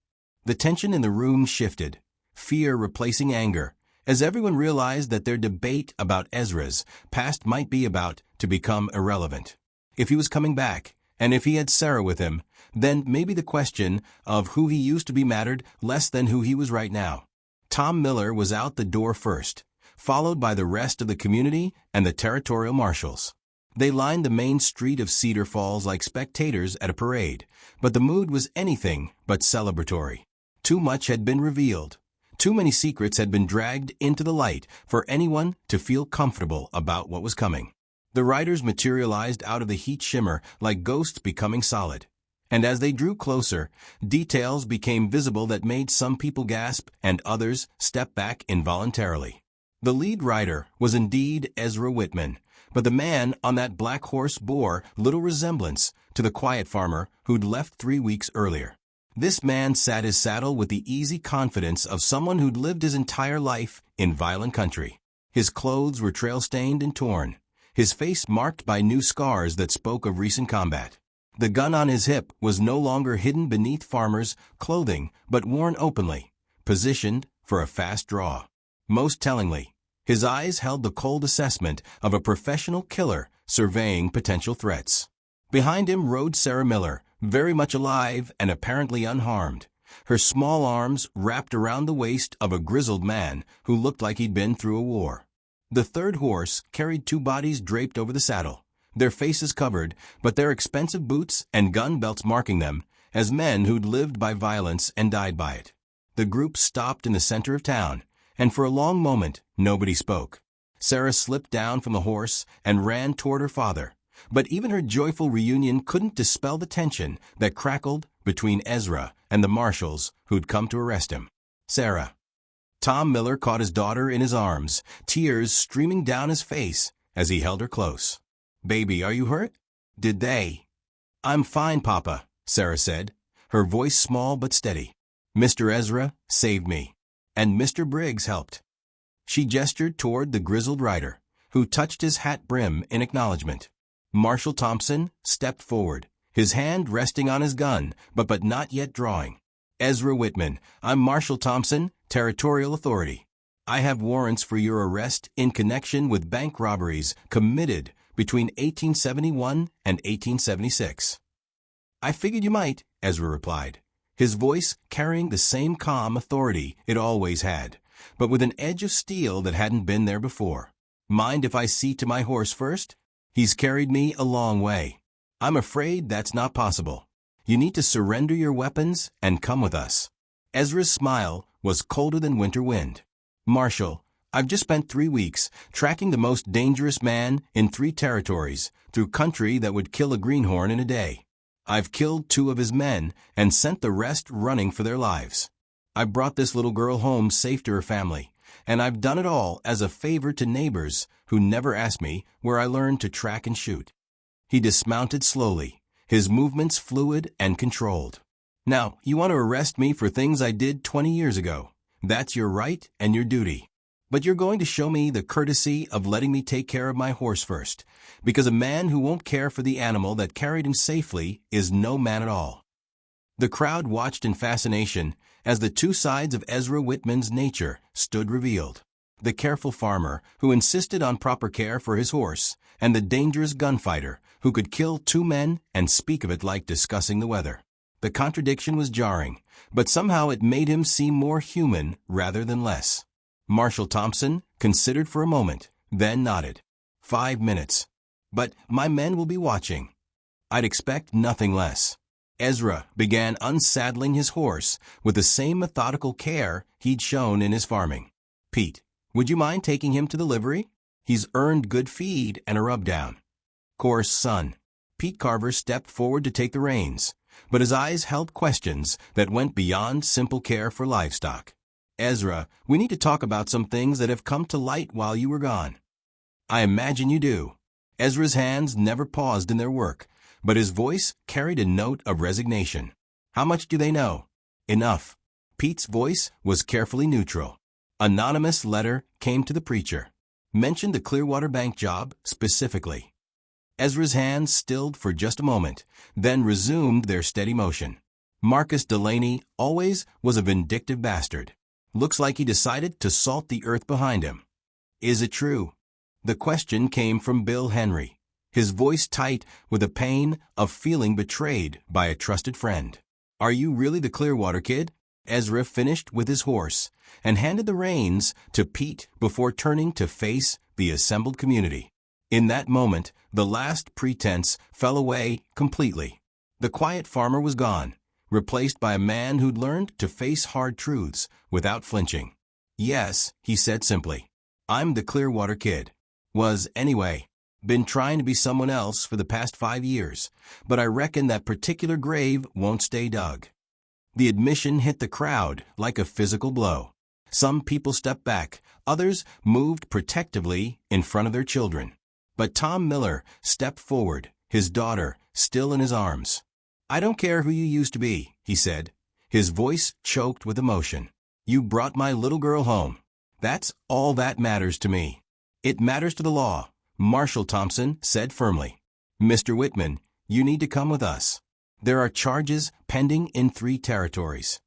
The tension in the room shifted, fear replacing anger, as everyone realized that their debate about Ezra's past might be about to become irrelevant. If he was coming back, and if he had Sarah with him, then maybe the question of who he used to be mattered less than who he was right now. Tom Miller was out the door first, followed by the rest of the community and the territorial marshals. They lined the main street of Cedar Falls like spectators at a parade, but the mood was anything but celebratory. Too much had been revealed. Too many secrets had been dragged into the light for anyone to feel comfortable about what was coming. The riders materialized out of the heat shimmer like ghosts becoming solid. And as they drew closer, details became visible that made some people gasp and others step back involuntarily. The lead rider was indeed Ezra Whitman, but the man on that black horse bore little resemblance to the quiet farmer who'd left 3 weeks earlier. This man sat his saddle with the easy confidence of someone who'd lived his entire life in violent country. His clothes were trail-stained and torn, his face marked by new scars that spoke of recent combat. The gun on his hip was no longer hidden beneath farmers' clothing, but worn openly, positioned for a fast draw. Most tellingly, his eyes held the cold assessment of a professional killer surveying potential threats. Behind him rode Sarah Miller, very much alive and apparently unharmed, her small arms wrapped around the waist of a grizzled man who looked like he'd been through a war. The third horse carried 2 bodies draped over the saddle, their faces covered, but their expensive boots and gun belts marking them as men who'd lived by violence and died by it. The group stopped in the center of town, and for a long moment, nobody spoke. Sarah slipped down from the horse and ran toward her father, but even her joyful reunion couldn't dispel the tension that crackled between Ezra and the marshals who'd come to arrest him. Sarah. Tom Miller caught his daughter in his arms, tears streaming down his face as he held her close. "Baby, are you hurt? Did they?" "I'm fine, Papa," Sarah said, her voice small but steady. "Mr. Ezra saved me. And Mr. Briggs helped." She gestured toward the grizzled rider, who touched his hat brim in acknowledgement. Marshal Thompson stepped forward, his hand resting on his gun, but not yet drawing. "Ezra Whitman, I'm Marshal Thompson, Territorial Authority. I have warrants for your arrest in connection with bank robberies committed between 1871 and 1876. "I figured you might," Ezra replied, his voice carrying the same calm authority it always had, but with an edge of steel that hadn't been there before. "Mind if I see to my horse first? He's carried me a long way." "I'm afraid that's not possible. You need to surrender your weapons and come with us." Ezra's smile was colder than winter wind. "Marshal, I've just spent 3 weeks tracking the most dangerous man in 3 territories through country that would kill a greenhorn in a day. I've killed 2 of his men and sent the rest running for their lives. I brought this little girl home safe to her family, and I've done it all as a favor to neighbors who never asked me where I learned to track and shoot." He dismounted slowly, his movements fluid and controlled. "Now, you want to arrest me for things I did 20 years ago. That's your right and your duty. But you're going to show me the courtesy of letting me take care of my horse first, because a man who won't care for the animal that carried him safely is no man at all." The crowd watched in fascination as the 2 sides of Ezra Whitman's nature stood revealed. The careful farmer who insisted on proper care for his horse, and the dangerous gunfighter who could kill 2 men and speak of it like discussing the weather. The contradiction was jarring, but somehow it made him seem more human rather than less. Marshal Thompson considered for a moment, then nodded. 5 minutes. But my men will be watching. I'd expect nothing less. Ezra began unsaddling his horse with the same methodical care he'd shown in his farming. "Pete, would you mind taking him to the livery? He's earned good feed and a rub-down." "Course, son." Pete Carver stepped forward to take the reins, but his eyes held questions that went beyond simple care for livestock. "Ezra, we need to talk about some things that have come to light while you were gone." "I imagine you do." Ezra's hands never paused in their work, but his voice carried a note of resignation. "How much do they know?" "Enough." Pete's voice was carefully neutral. Anonymous letter came to the preacher. Mentioned the Clearwater bank job specifically. Ezra's hands stilled for just a moment, then resumed their steady motion. Marcus Delaney always was a vindictive bastard. Looks like he decided to salt the earth behind him. Is it true? The question came from Bill Henry, his voice tight with the pain of feeling betrayed by a trusted friend. Are you really the Clearwater Kid? Ezra finished with his horse and handed the reins to Pete before turning to face the assembled community. In that moment, the last pretense fell away completely. The quiet farmer was gone, replaced by a man who'd learned to face hard truths without flinching. Yes, he said simply. I'm the Clearwater Kid. Was, anyway. Been trying to be someone else for the past 5 years, but I reckon that particular grave won't stay dug. The admission hit the crowd like a physical blow. Some people stepped back, others moved protectively in front of their children. But Tom Miller stepped forward, his daughter still in his arms. I don't care who you used to be, he said, his voice choked with emotion. You brought my little girl home. That's all that matters to me. It matters to the law, Marshal Thompson said firmly. Mr. Whitman, you need to come with us. There are charges pending in 3 territories.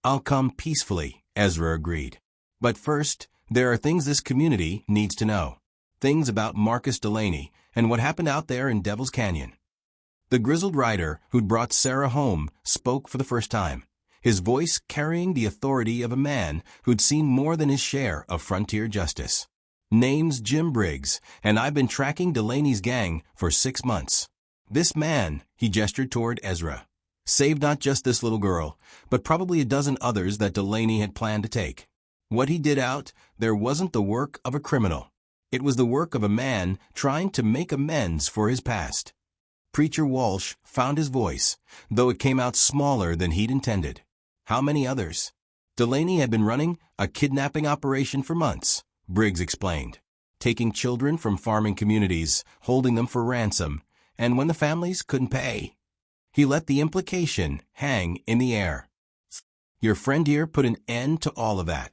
I'll come peacefully, Ezra agreed. But first, there are things this community needs to know. Things about Marcus Delaney and what happened out there in Devil's Canyon. The grizzled rider who'd brought Sarah home spoke for the first time, his voice carrying the authority of a man who'd seen more than his share of frontier justice. Name's Jim Briggs, and I've been tracking Delaney's gang for 6 months. This man, he gestured toward Ezra, saved not just this little girl, but probably a dozen others that Delaney had planned to take. What he did out there wasn't the work of a criminal. It was the work of a man trying to make amends for his past. Preacher Walsh found his voice, though it came out smaller than he'd intended. How many others? Delaney had been running a kidnapping operation for months, Briggs explained, taking children from farming communities, holding them for ransom, and when the families couldn't pay, he let the implication hang in the air. Your friend here put an end to all of that.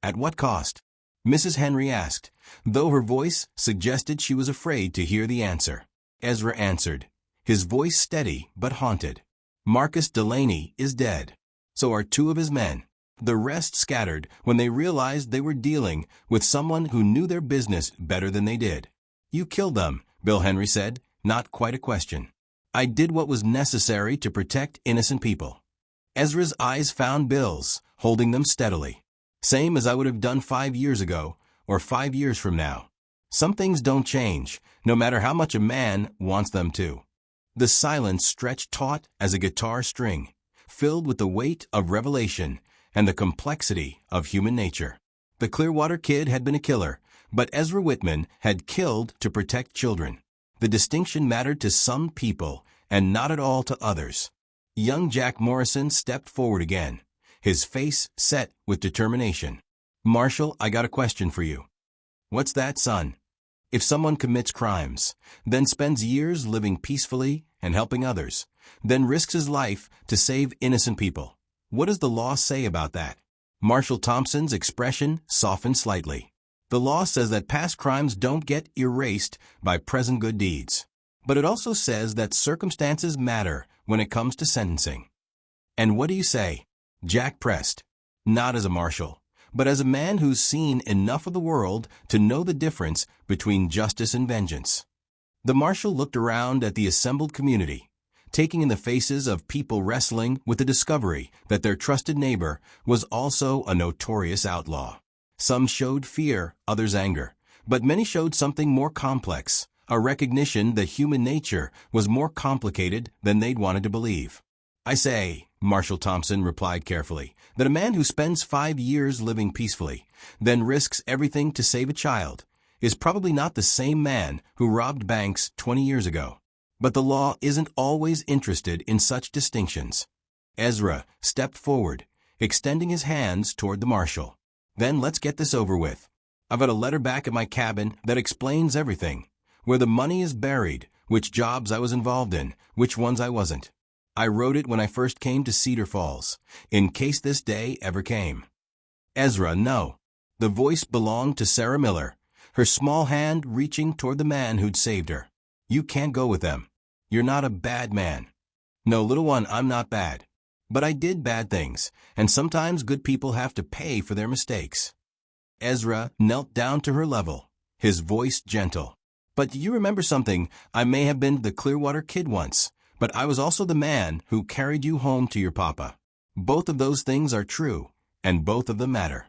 At what cost? Mrs. Henry asked, though her voice suggested she was afraid to hear the answer. Ezra answered, his voice steady but haunted. Marcus Delaney is dead. So are 2 of his men. The rest scattered when they realized they were dealing with someone who knew their business better than they did. You killed them, Bill Henry said, not quite a question. I did what was necessary to protect innocent people. Ezra's eyes found Bill's, holding them steadily. Same as I would have done 5 years ago, or 5 years from now. Some things don't change, no matter how much a man wants them to. The silence stretched taut as a guitar string, filled with the weight of revelation and the complexity of human nature. The Clearwater Kid had been a killer, but Ezra Whitman had killed to protect children. The distinction mattered to some people and not at all to others. Young Jack Morrison stepped forward again, his face set with determination. Marshal, I got a question for you. What's that, son? If someone commits crimes, then spends years living peacefully and helping others, then risks his life to save innocent people, what does the law say about that? Marshal Thompson's expression softened slightly. The law says that past crimes don't get erased by present good deeds. But it also says that circumstances matter when it comes to sentencing. And what do you say? Jack pressed. Not as a marshal, but as a man who's seen enough of the world to know the difference between justice and vengeance. The marshal looked around at the assembled community, taking in the faces of people wrestling with the discovery that their trusted neighbor was also a notorious outlaw. Some showed fear, others anger, but many showed something more complex, a recognition that human nature was more complicated than they'd wanted to believe. I say, Marshal Thompson replied carefully, that a man who spends 5 years living peacefully, then risks everything to save a child, is probably not the same man who robbed banks 20 years ago. But the law isn't always interested in such distinctions. Ezra stepped forward, extending his hands toward the marshal. Then let's get this over with. I've got a letter back at my cabin that explains everything. Where the money is buried, which jobs I was involved in, which ones I wasn't. I wrote it when I first came to Cedar Falls, in case this day ever came. Ezra, no. The voice belonged to Sarah Miller, her small hand reaching toward the man who'd saved her. You can't go with them. You're not a bad man. No, little one, I'm not bad. But I did bad things, and sometimes good people have to pay for their mistakes. Ezra knelt down to her level, his voice gentle. But do you remember something? I may have been the Clearwater Kid once, but I was also the man who carried you home to your papa. Both of those things are true, and both of them matter.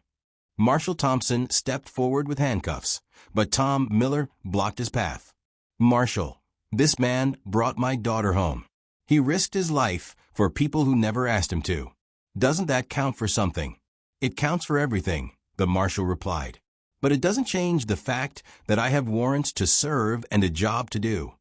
Marshall Thompson stepped forward with handcuffs, but Tom Miller blocked his path. Marshall, this man brought my daughter home. He risked his life for people who never asked him to. Doesn't that count for something? It counts for everything, the marshal replied. But it doesn't change the fact that I have warrants to serve and a job to do.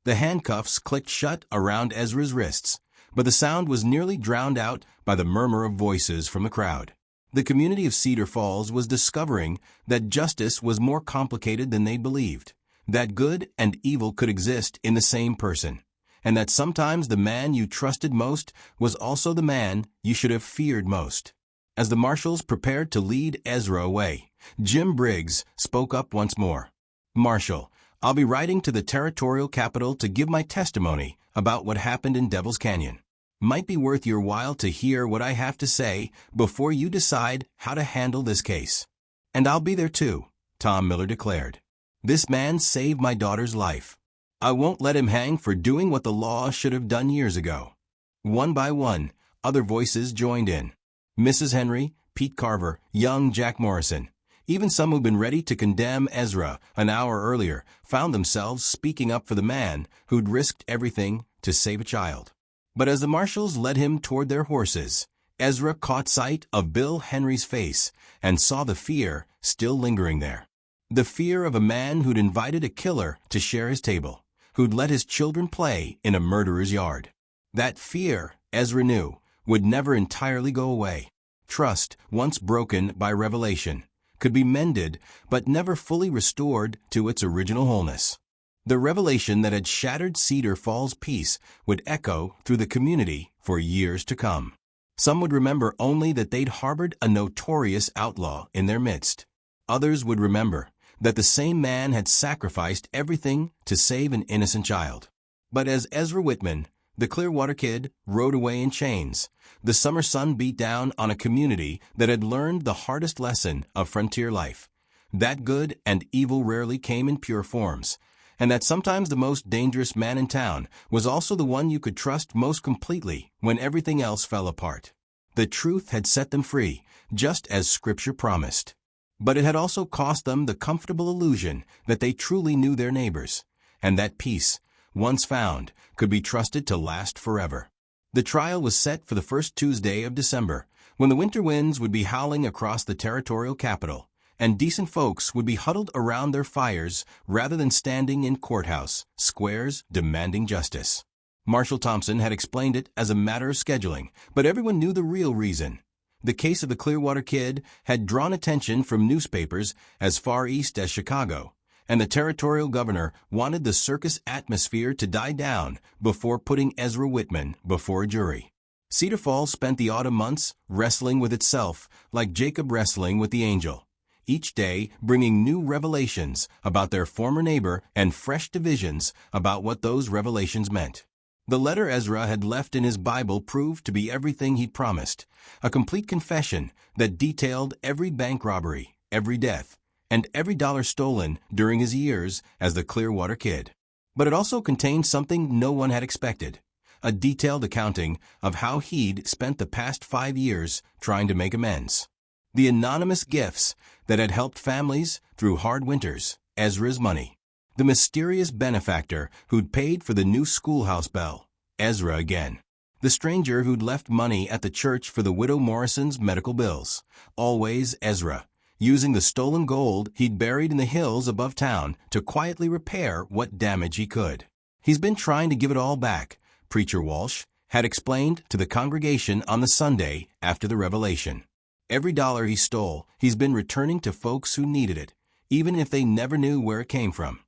The handcuffs clicked shut around Ezra's wrists, but the sound was nearly drowned out by the murmur of voices from the crowd. The community of Cedar Falls was discovering that justice was more complicated than they believed, that good and evil could exist in the same person, and that sometimes the man you trusted most was also the man you should have feared most. As the marshals prepared to lead Ezra away, Jim Briggs spoke up once more. Marshal, I'll be writing to the territorial capital to give my testimony about what happened in Devil's Canyon. Might be worth your while to hear what I have to say before you decide how to handle this case. And I'll be there too, Tom Miller declared. This man saved my daughter's life. I won't let him hang for doing what the law should have done years ago. One by one, other voices joined in. Mrs. Henry, Pete Carver, young Jack Morrison. Even some who'd been ready to condemn Ezra an hour earlier found themselves speaking up for the man who'd risked everything to save a child. But as the marshals led him toward their horses, Ezra caught sight of Bill Henry's face and saw the fear still lingering there. The fear of a man who'd invited a killer to share his table, who'd let his children play in a murderer's yard. That fear, Ezra knew, would never entirely go away. Trust, once broken by revelation, could be mended but never fully restored to its original wholeness. The revelation that had shattered Cedar Falls' peace would echo through the community for years to come. Some would remember only that they'd harbored a notorious outlaw in their midst. Others would remember that the same man had sacrificed everything to save an innocent child. But as Ezra Whitman, the Clearwater Kid, rode away in chains, the summer sun beat down on a community that had learned the hardest lesson of frontier life, that good and evil rarely came in pure forms, and that sometimes the most dangerous man in town was also the one you could trust most completely when everything else fell apart. The truth had set them free, just as Scripture promised. But it had also cost them the comfortable illusion that they truly knew their neighbors, and that peace, once found, could be trusted to last forever. The trial was set for the first Tuesday of December, when the winter winds would be howling across the territorial capital, and decent folks would be huddled around their fires rather than standing in courthouse squares demanding justice. Marshall Thompson had explained it as a matter of scheduling, but everyone knew the real reason. The case of the Clearwater Kid had drawn attention from newspapers as far east as Chicago, and the territorial governor wanted the circus atmosphere to die down before putting Ezra Whitman before a jury. Cedar Falls spent the autumn months wrestling with itself like Jacob wrestling with the angel, each day bringing new revelations about their former neighbor and fresh divisions about what those revelations meant. The letter Ezra had left in his Bible proved to be everything he'd promised, a complete confession that detailed every bank robbery, every death, and every dollar stolen during his years as the Clearwater Kid. But it also contained something no one had expected, a detailed accounting of how he'd spent the past 5 years trying to make amends. The anonymous gifts that had helped families through hard winters, Ezra's money. The mysterious benefactor who'd paid for the new schoolhouse bell, Ezra again. The stranger who'd left money at the church for the widow Morrison's medical bills, always Ezra, using the stolen gold he'd buried in the hills above town to quietly repair what damage he could. He's been trying to give it all back, Preacher Walsh had explained to the congregation on the Sunday after the revelation. Every dollar he stole, he's been returning to folks who needed it, even if they never knew where it came from.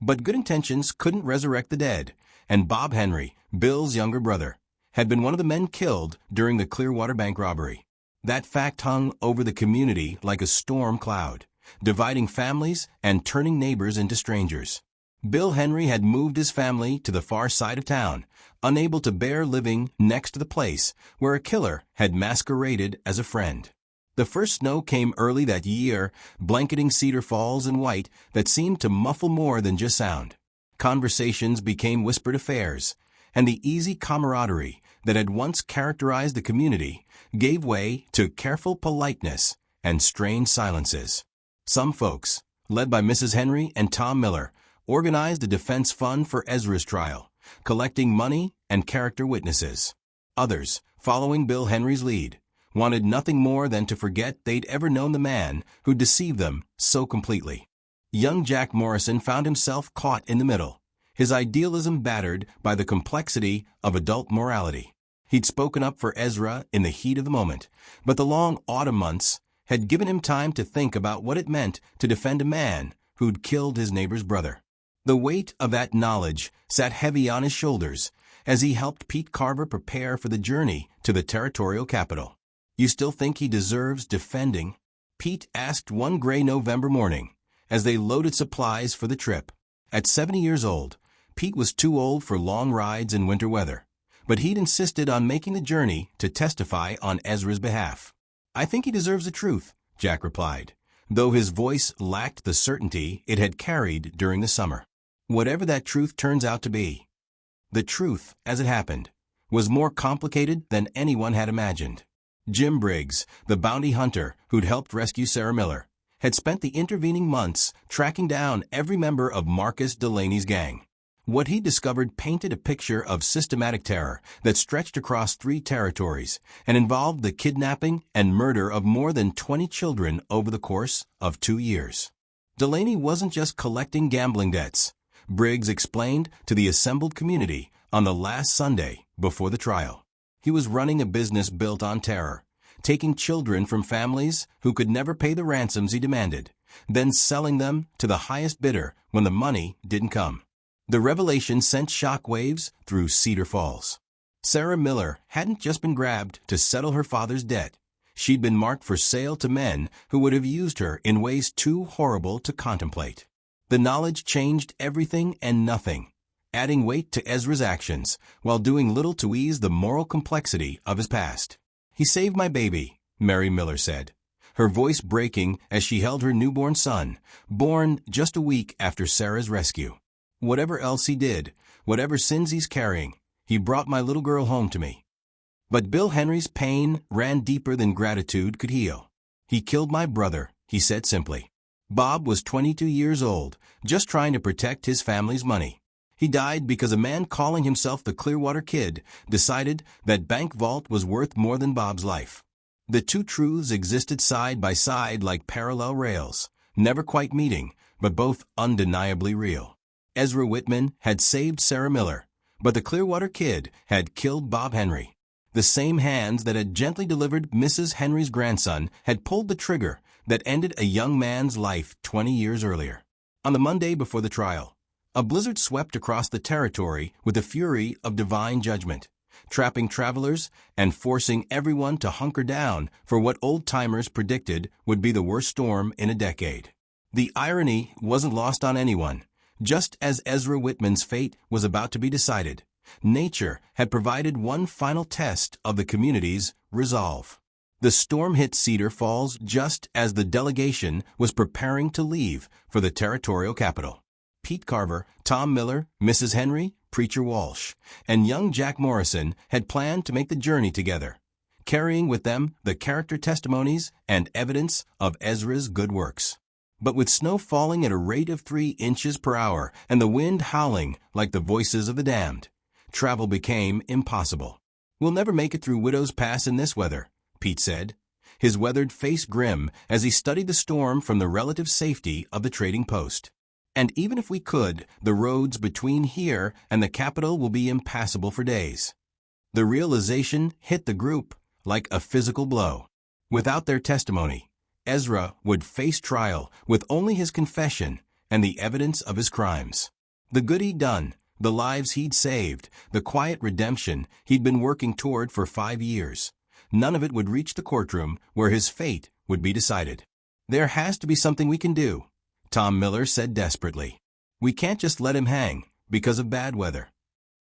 But good intentions couldn't resurrect the dead, and Bob Henry, Bill's younger brother, had been one of the men killed during the Clearwater bank robbery. That fact hung over the community like a storm cloud, dividing families and turning neighbors into strangers. Bill Henry had moved his family to the far side of town, unable to bear living next to the place where a killer had masqueraded as a friend. The first snow came early that year, blanketing Cedar Falls in white that seemed to muffle more than just sound. Conversations became whispered affairs, and the easy camaraderie that had once characterized the community gave way to careful politeness and strained silences. Some folks, led by Mrs. Henry and Tom Miller, organized a defense fund for Ezra's trial, collecting money and character witnesses. Others, following Bill Henry's lead, wanted nothing more than to forget they'd ever known the man who deceived them so completely. Young Jack Morrison found himself caught in the middle, his idealism battered by the complexity of adult morality. He'd spoken up for Ezra in the heat of the moment, but the long autumn months had given him time to think about what it meant to defend a man who'd killed his neighbor's brother. The weight of that knowledge sat heavy on his shoulders as he helped Pete Carver prepare for the journey to the territorial capital. "You still think he deserves defending?" Pete asked one gray November morning as they loaded supplies for the trip. At 70 years old, Pete was too old for long rides in winter weather, but he'd insisted on making the journey to testify on Ezra's behalf. "I think he deserves the truth," Jack replied, though his voice lacked the certainty it had carried during the summer. "Whatever that truth turns out to be." The truth, as it happened, was more complicated than anyone had imagined. Jim Briggs, the bounty hunter who'd helped rescue Sarah Miller, had spent the intervening months tracking down every member of Marcus Delaney's gang. What he discovered painted a picture of systematic terror that stretched across 3 territories and involved the kidnapping and murder of more than 20 children over the course of 2 years. Delaney wasn't just collecting gambling debts, Briggs explained to the assembled community on the last Sunday before the trial. He was running a business built on terror, taking children from families who could never pay the ransoms he demanded, then selling them to the highest bidder when the money didn't come. The revelation sent shockwaves through Cedar Falls. Sarah Miller hadn't just been grabbed to settle her father's debt. She'd been marked for sale to men who would have used her in ways too horrible to contemplate. The knowledge changed everything and nothing, adding weight to Ezra's actions while doing little to ease the moral complexity of his past. "He saved my baby," Mary Miller said, her voice breaking as she held her newborn son, born just a week after Sarah's rescue. "Whatever else he did, whatever sins he's carrying, he brought my little girl home to me." But Bill Henry's pain ran deeper than gratitude could heal. "He killed my brother," he said simply. Bob was 22 years old, just trying to protect his family's money. He died because a man calling himself the Clearwater Kid decided that Bank Vault was worth more than Bob's life. The two truths existed side by side like parallel rails, never quite meeting, but both undeniably real. Ezra Whitman had saved Sarah Miller, but the Clearwater Kid had killed Bob Henry. The same hands that had gently delivered Mrs. Henry's grandson had pulled the trigger that ended a young man's life 20 years earlier. On the Monday before the trial, a blizzard swept across the territory with the fury of divine judgment, trapping travelers and forcing everyone to hunker down for what old-timers predicted would be the worst storm in a decade. The irony wasn't lost on anyone. Just as Ezra Whitman's fate was about to be decided, nature had provided one final test of the community's resolve. The storm hit Cedar Falls just as the delegation was preparing to leave for the territorial capital. Pete Carver, Tom Miller, Mrs. Henry, Preacher Walsh, and young Jack Morrison had planned to make the journey together, carrying with them the character testimonies and evidence of Ezra's good works. But with snow falling at a rate of 3 inches per hour and the wind howling like the voices of the damned, travel became impossible. "We'll never make it through Widow's Pass in this weather," Pete said, his weathered face grim as he studied the storm from the relative safety of the trading post. "And even if we could, the roads between here and the capital will be impassable for days." The realization hit the group like a physical blow. Without their testimony, Ezra would face trial with only his confession and the evidence of his crimes. The good he'd done, the lives he'd saved, the quiet redemption he'd been working toward for 5 years. None of it would reach the courtroom where his fate would be decided. "There has to be something we can do," Tom Miller said desperately. We can't just let him hang because of bad weather.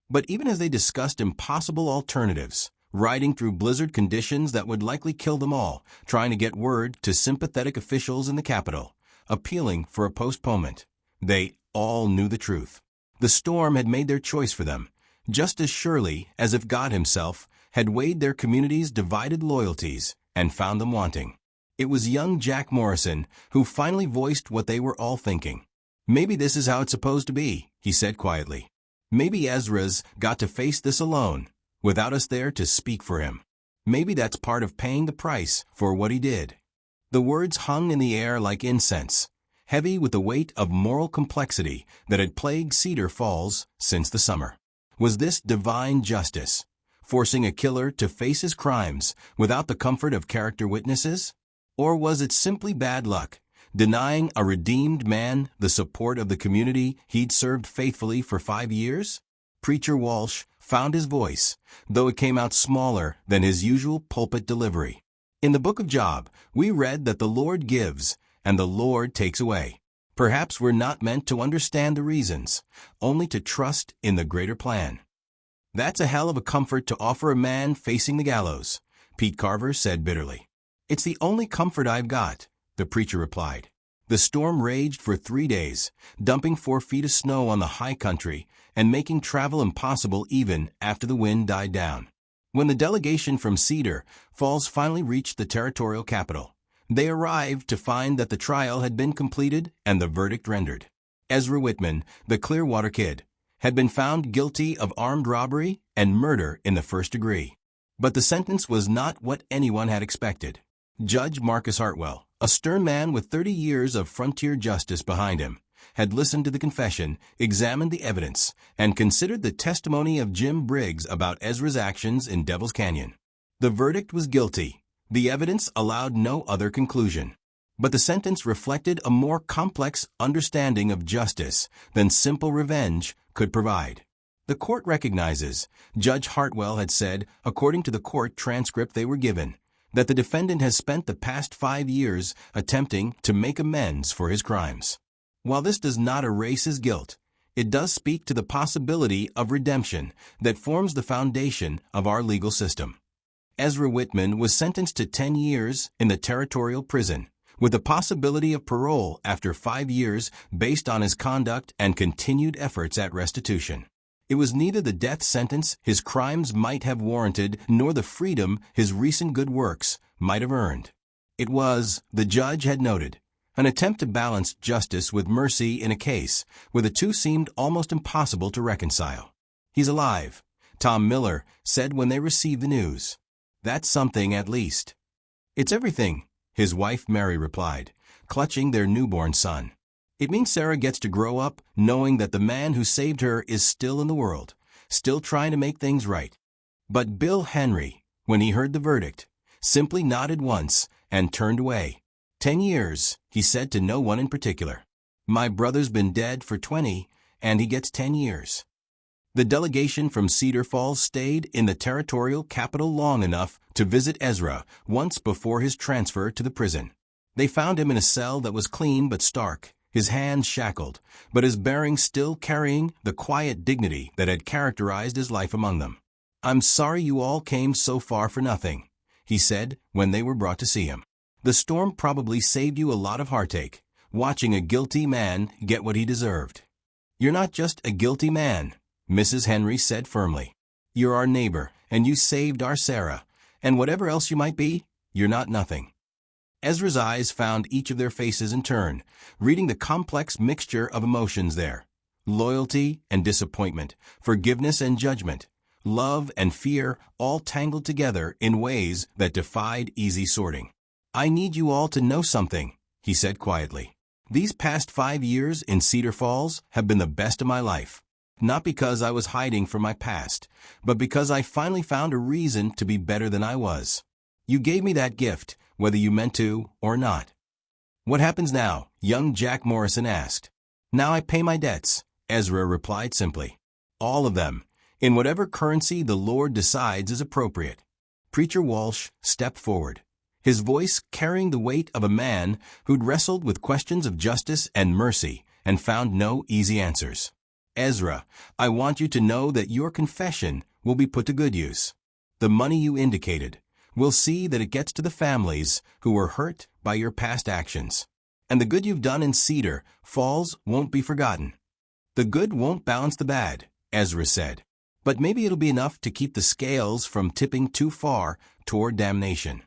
But even as they discussed impossible alternatives, riding through blizzard conditions that would likely kill them all, trying to get word to sympathetic officials in the capital, appealing for a postponement, they all knew the truth. The storm had made their choice for them, just as surely as if God himself had weighed their community's divided loyalties and found them wanting. It was young Jack Morrison who finally voiced what they were all thinking. "Maybe this is how it's supposed to be," he said quietly. "Maybe Ezra's got to face this alone, without us there to speak for him. Maybe that's part of paying the price for what he did." The words hung in the air like incense, heavy with the weight of moral complexity that had plagued Cedar Falls since the summer. Was this divine justice, forcing a killer to face his crimes without the comfort of character witnesses? Or was it simply bad luck, denying a redeemed man the support of the community he'd served faithfully for 5 years? Preacher Walsh found his voice, though it came out smaller than his usual pulpit delivery. In the book of Job, we read that the Lord gives and the Lord takes away. Perhaps we're not meant to understand the reasons, only to trust in the greater plan. "That's a hell of a comfort to offer a man facing the gallows," Pete Carver said bitterly. "It's the only comfort I've got," the preacher replied. The storm raged for 3 days, dumping 4 feet of snow on the high country and making travel impossible even after the wind died down. When the delegation from Cedar Falls finally reached the territorial capital, they arrived to find that the trial had been completed and the verdict rendered. Ezra Whitman, the Clearwater Kid, had been found guilty of armed robbery and murder in the first degree. But the sentence was not what anyone had expected. Judge Marcus Hartwell, a stern man with 30 years of frontier justice behind him, had listened to the confession, examined the evidence, and considered the testimony of Jim Briggs about Ezra's actions in Devil's Canyon. The verdict was guilty. The evidence allowed no other conclusion. But the sentence reflected a more complex understanding of justice than simple revenge could provide. The court recognizes, Judge Hartwell had said, according to the court transcript they were given, that the defendant has spent the past 5 years attempting to make amends for his crimes. While this does not erase his guilt, it does speak to the possibility of redemption that forms the foundation of our legal system. Ezra Whitman was sentenced to 10 years in the territorial prison, with the possibility of parole after 5 years based on his conduct and continued efforts at restitution. It was neither the death sentence his crimes might have warranted nor the freedom his recent good works might have earned. It was, the judge had noted, an attempt to balance justice with mercy in a case where the two seemed almost impossible to reconcile. "He's alive," Tom Miller said when they received the news. "That's something at least." "It's everything," his wife Mary replied, clutching their newborn son. "It means Sarah gets to grow up knowing that the man who saved her is still in the world, still trying to make things right." But Bill Henry, when he heard the verdict, simply nodded once and turned away. "10 years, he said to no one in particular. "My brother's been dead for 20, and he gets 10 years. The delegation from Cedar Falls stayed in the territorial capital long enough to visit Ezra once before his transfer to the prison. They found him in a cell that was clean but stark, his hands shackled, but his bearing still carrying the quiet dignity that had characterized his life among them. "I'm sorry you all came so far for nothing," he said when they were brought to see him. "The storm probably saved you a lot of heartache, watching a guilty man get what he deserved." "You're not just a guilty man," Mrs. Henry said firmly. "You're our neighbor, and you saved our Sarah, and whatever else you might be, you're not nothing." Ezra's eyes found each of their faces in turn, reading the complex mixture of emotions there. Loyalty and disappointment, forgiveness and judgment, love and fear all tangled together in ways that defied easy sorting. "I need you all to know something," he said quietly. "These past 5 years in Cedar Falls have been the best of my life. Not because I was hiding from my past, but because I finally found a reason to be better than I was. You gave me that gift, whether you meant to or not." "What happens now?" young Jack Morrison asked. "Now I pay my debts," Ezra replied simply. "All of them, in whatever currency the Lord decides is appropriate." Preacher Walsh stepped forward, his voice carrying the weight of a man who'd wrestled with questions of justice and mercy and found no easy answers. Ezra, I want you to know that your confession will be put to good use. The money you indicated, we'll see that it gets to the families who were hurt by your past actions. And the good you've done in Cedar Falls won't be forgotten. The good won't balance the bad, Ezra said. But maybe it'll be enough to keep the scales from tipping too far toward damnation.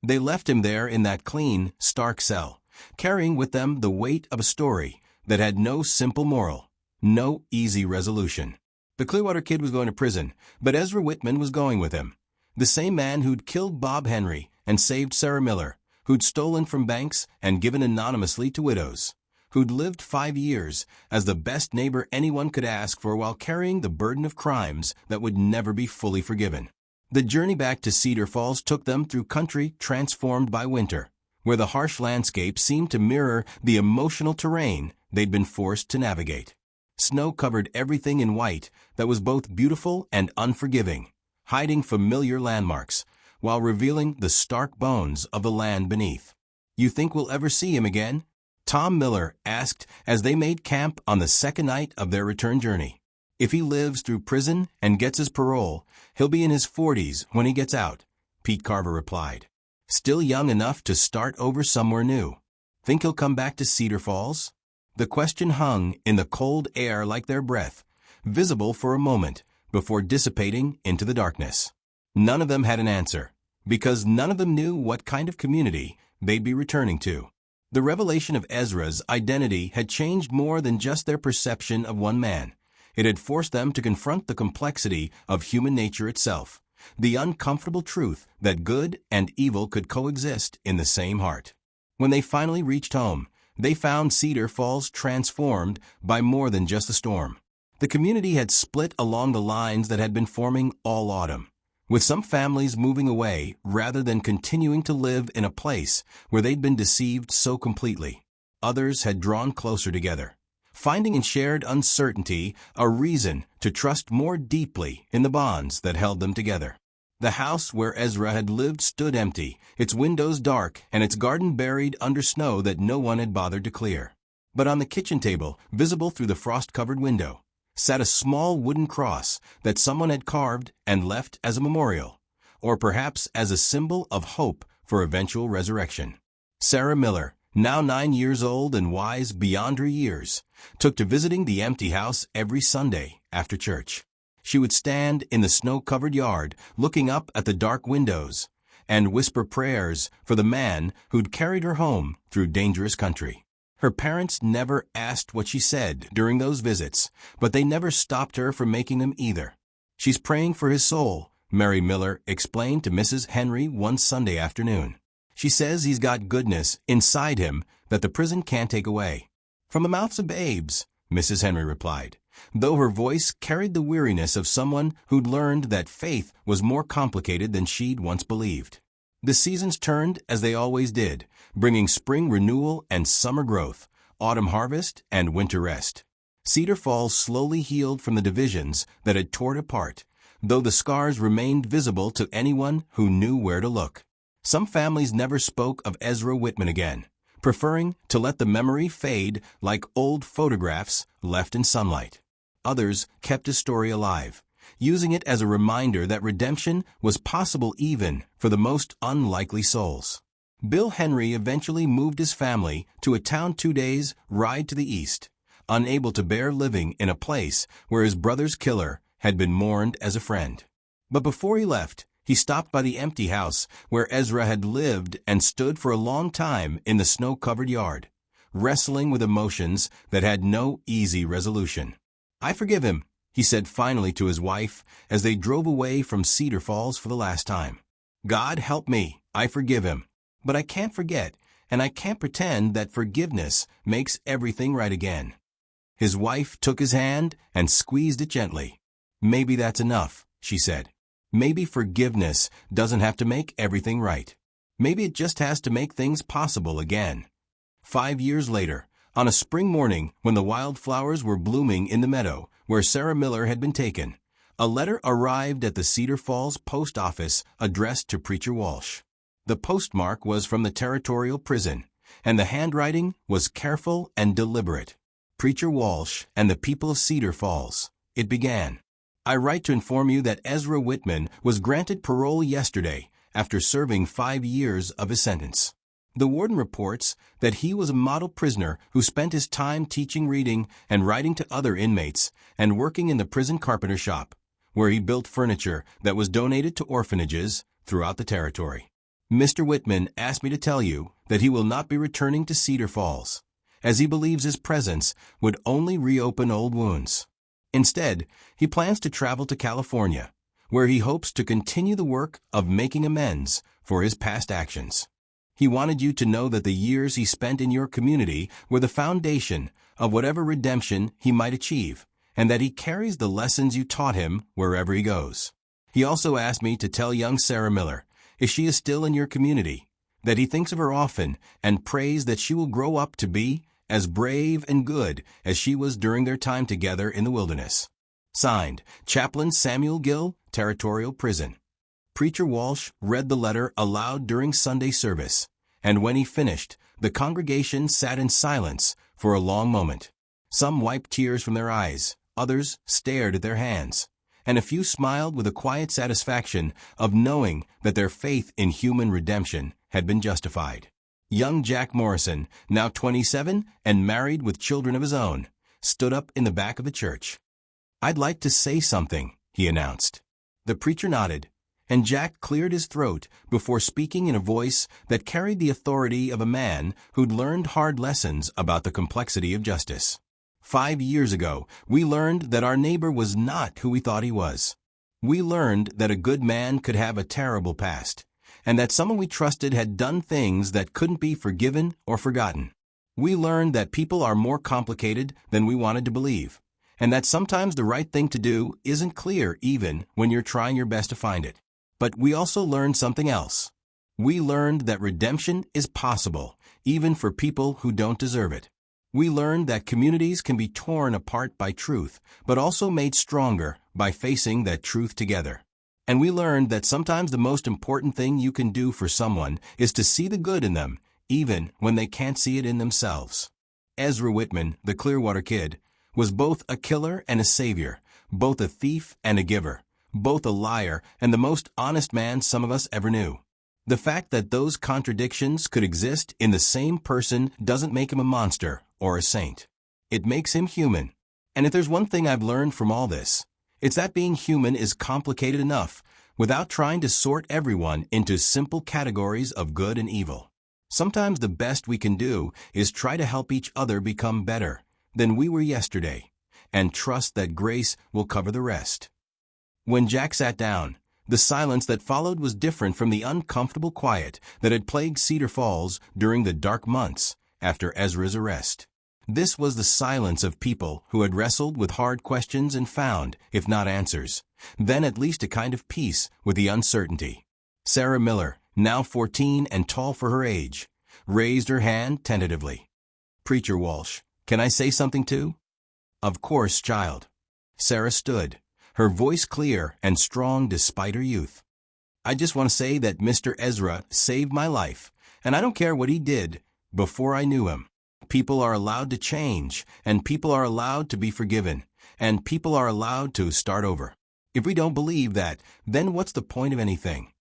They left him there in that clean, stark cell, carrying with them the weight of a story that had no simple moral, no easy resolution. The Clearwater Kid was going to prison, but Ezra Whitman was going with him. The same man who'd killed Bob Henry and saved Sarah Miller, who'd stolen from banks and given anonymously to widows, who'd lived 5 years as the best neighbor anyone could ask for while carrying the burden of crimes that would never be fully forgiven. The journey back to Cedar Falls took them through country transformed by winter, where the harsh landscape seemed to mirror the emotional terrain they'd been forced to navigate. Snow covered everything in white that was both beautiful and unforgiving, hiding familiar landmarks, while revealing the stark bones of the land beneath. You think we'll ever see him again? Tom Miller asked as they made camp on the second night of their return journey. If he lives through prison and gets his parole, he'll be in his 40s when he gets out, Pete Carver replied. Still young enough to start over somewhere new. Think he'll come back to Cedar Falls? The question hung in the cold air like their breath, visible for a moment before dissipating into the darkness. None of them had an answer, because none of them knew what kind of community they'd be returning to. The revelation of Ezra's identity had changed more than just their perception of one man. It had forced them to confront the complexity of human nature itself, the uncomfortable truth that good and evil could coexist in the same heart. When they finally reached home, they found Cedar Falls transformed by more than just a storm. The community had split along the lines that had been forming all autumn, with some families moving away rather than continuing to live in a place where they'd been deceived so completely. Others had drawn closer together, finding in shared uncertainty a reason to trust more deeply in the bonds that held them together. The house where Ezra had lived stood empty, its windows dark and its garden buried under snow that no one had bothered to clear. But on the kitchen table, visible through the frost-covered window, sat a small wooden cross that someone had carved and left as a memorial, or perhaps as a symbol of hope for eventual resurrection. Sarah Miller, now 9 years old and wise beyond her years, took to visiting the empty house every Sunday after church. She would stand in the snow-covered yard, looking up at the dark windows, and whisper prayers for the man who'd carried her home through dangerous country. Her parents never asked what she said during those visits, but they never stopped her from making them either. She's praying for his soul, Mary Miller explained to Mrs. Henry one Sunday afternoon. She says he's got goodness inside him that the prison can't take away. From the mouths of babes, Mrs. Henry replied, though her voice carried the weariness of someone who'd learned that faith was more complicated than she'd once believed. The seasons turned as they always did, bringing spring renewal and summer growth, autumn harvest and winter rest. Cedar Falls slowly healed from the divisions that had torn it apart, though the scars remained visible to anyone who knew where to look. Some families never spoke of Ezra Whitman again, preferring to let the memory fade like old photographs left in sunlight. Others kept his story alive, using it as a reminder that redemption was possible even for the most unlikely souls. Bill Henry eventually moved his family to a town 2 days' ride to the east, unable to bear living in a place where his brother's killer had been mourned as a friend. But before he left, he stopped by the empty house where Ezra had lived and stood for a long time in the snow-covered yard, wrestling with emotions that had no easy resolution. I forgive him, he said finally to his wife as they drove away from Cedar Falls for the last time. God help me, I forgive him. But I can't forget, and I can't pretend that forgiveness makes everything right again. His wife took his hand and squeezed it gently. Maybe that's enough, she said. Maybe forgiveness doesn't have to make everything right. Maybe it just has to make things possible again. 5 years later, on a spring morning when the wildflowers were blooming in the meadow where Sarah Miller had been taken, a letter arrived at the Cedar Falls post office addressed to Preacher Walsh. The postmark was from the territorial prison, and the handwriting was careful and deliberate. Preacher Walsh and the people of Cedar Falls. It began. I write to inform you that Ezra Whitman was granted parole yesterday after serving 5 years of his sentence. The warden reports that he was a model prisoner who spent his time teaching reading and writing to other inmates and working in the prison carpenter shop, where he built furniture that was donated to orphanages throughout the territory. Mr. Whitman asked me to tell you that he will not be returning to Cedar Falls, as he believes his presence would only reopen old wounds. Instead, he plans to travel to California, where he hopes to continue the work of making amends for his past actions. He wanted you to know that the years he spent in your community were the foundation of whatever redemption he might achieve, and that he carries the lessons you taught him wherever he goes. He also asked me to tell young Sarah Miller, if she is still in your community, that he thinks of her often and prays that she will grow up to be as brave and good as she was during their time together in the wilderness. Signed, Chaplain Samuel Gill, Territorial Prison. Preacher Walsh read the letter aloud during Sunday service, and when he finished, the congregation sat in silence for a long moment. Some wiped tears from their eyes, others stared at their hands, and a few smiled with a quiet satisfaction of knowing that their faith in human redemption had been justified. Young Jack Morrison, now 27 and married with children of his own, stood up in the back of the church. "I'd like to say something," he announced. The preacher nodded, and Jack cleared his throat before speaking in a voice that carried the authority of a man who'd learned hard lessons about the complexity of justice. 5 years ago, we learned that our neighbor was not who we thought he was. We learned that a good man could have a terrible past, and that someone we trusted had done things that couldn't be forgiven or forgotten. We learned that people are more complicated than we wanted to believe, and that sometimes the right thing to do isn't clear even when you're trying your best to find it. But we also learned something else. We learned that redemption is possible, even for people who don't deserve it. We learned that communities can be torn apart by truth, but also made stronger by facing that truth together. And we learned that sometimes the most important thing you can do for someone is to see the good in them, even when they can't see it in themselves. Ezra Whitman, the Clearwater Kid, was both a killer and a savior, both a thief and a giver, both a liar and the most honest man some of us ever knew. The fact that those contradictions could exist in the same person doesn't make him a monster or a saint. It makes him human. And if there's one thing I've learned from all this, it's that being human is complicated enough without trying to sort everyone into simple categories of good and evil. Sometimes the best we can do is try to help each other become better than we were yesterday, and trust that grace will cover the rest. When Jack sat down, the silence that followed was different from the uncomfortable quiet that had plagued Cedar Falls during the dark months after Ezra's arrest. This was the silence of people who had wrestled with hard questions and found, if not answers, then at least a kind of peace with the uncertainty. Sarah Miller, now 14 and tall for her age, raised her hand tentatively. "Preacher Walsh, can I say something too?" "Of course, child." Sarah stood, her voice clear and strong despite her youth. "I just want to say that Mr. Ezra saved my life, and I don't care what he did before I knew him. People are allowed to change, and people are allowed to be forgiven, and people are allowed to start over. If we don't believe that, then what's the point of anything?"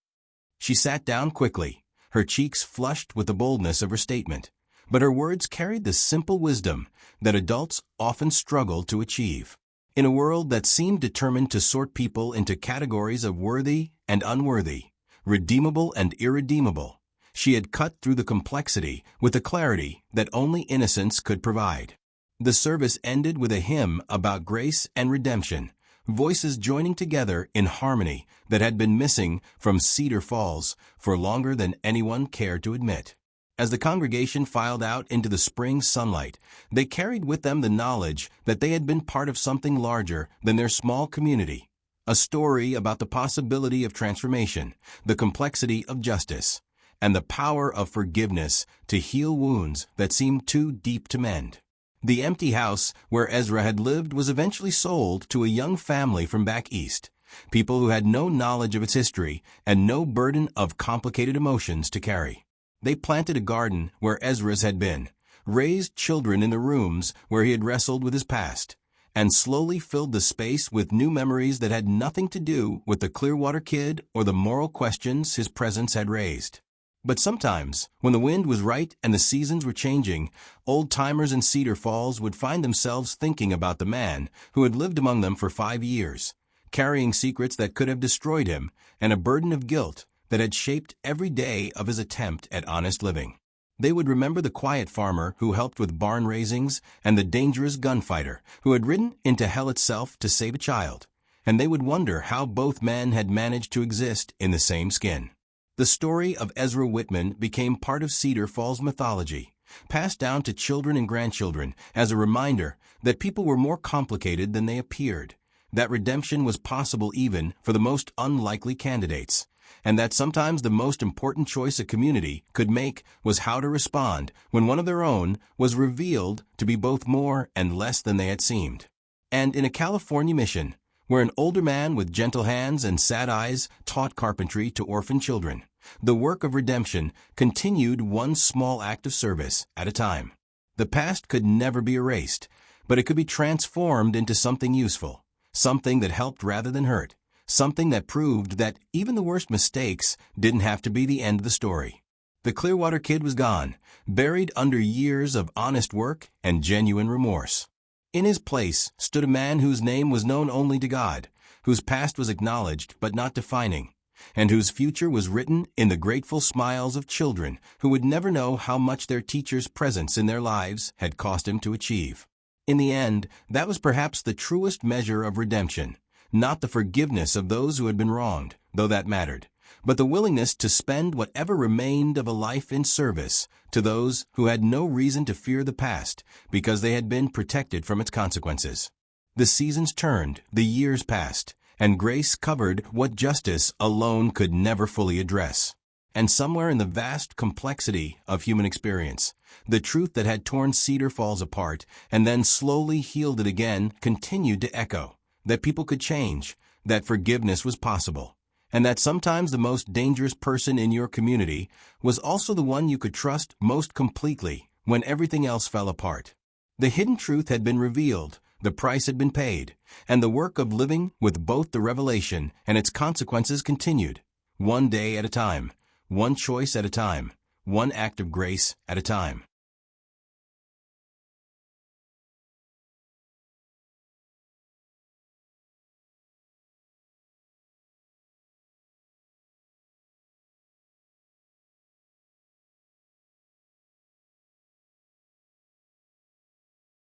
She sat down quickly, her cheeks flushed with the boldness of her statement, but her words carried the simple wisdom that adults often struggle to achieve. In a world that seemed determined to sort people into categories of worthy and unworthy, redeemable and irredeemable, she had cut through the complexity with the clarity that only innocence could provide. The service ended with a hymn about grace and redemption, voices joining together in harmony that had been missing from Cedar Falls for longer than anyone cared to admit. As the congregation filed out into the spring sunlight, they carried with them the knowledge that they had been part of something larger than their small community, a story about the possibility of transformation, the complexity of justice, and the power of forgiveness to heal wounds that seemed too deep to mend. The empty house where Ezra had lived was eventually sold to a young family from back east, people who had no knowledge of its history and no burden of complicated emotions to carry. They planted a garden where Ezra's had been, raised children in the rooms where he had wrestled with his past, and slowly filled the space with new memories that had nothing to do with the Clearwater Kid or the moral questions his presence had raised. But sometimes, when the wind was right and the seasons were changing, old-timers in Cedar Falls would find themselves thinking about the man who had lived among them for 5 years, carrying secrets that could have destroyed him and a burden of guilt that had shaped every day of his attempt at honest living. They would remember the quiet farmer who helped with barn raisings and the dangerous gunfighter who had ridden into hell itself to save a child, and they would wonder how both men had managed to exist in the same skin. The story of Ezra Whitman became part of Cedar Falls mythology, passed down to children and grandchildren as a reminder that people were more complicated than they appeared, that redemption was possible even for the most unlikely candidates, and that sometimes the most important choice a community could make was how to respond when one of their own was revealed to be both more and less than they had seemed. And in a California mission, where an older man with gentle hands and sad eyes taught carpentry to orphan children, the work of redemption continued one small act of service at a time. The past could never be erased, but it could be transformed into something useful, something that helped rather than hurt, something that proved that even the worst mistakes didn't have to be the end of the story. The Clearwater Kid was gone, buried under years of honest work and genuine remorse. In his place stood a man whose name was known only to God, whose past was acknowledged but not defining, and whose future was written in the grateful smiles of children who would never know how much their teacher's presence in their lives had cost him to achieve. In the end, that was perhaps the truest measure of redemption, not the forgiveness of those who had been wronged, though that mattered, but the willingness to spend whatever remained of a life in service to those who had no reason to fear the past because they had been protected from its consequences. The seasons turned, the years passed, and grace covered what justice alone could never fully address. And somewhere in the vast complexity of human experience, the truth that had torn Cedar Falls apart and then slowly healed it again continued to echo, that people could change, that forgiveness was possible, and that sometimes the most dangerous person in your community was also the one you could trust most completely when everything else fell apart. The hidden truth had been revealed, the price had been paid, and the work of living with both the revelation and its consequences continued, one day at a time, one choice at a time, one act of grace at a time.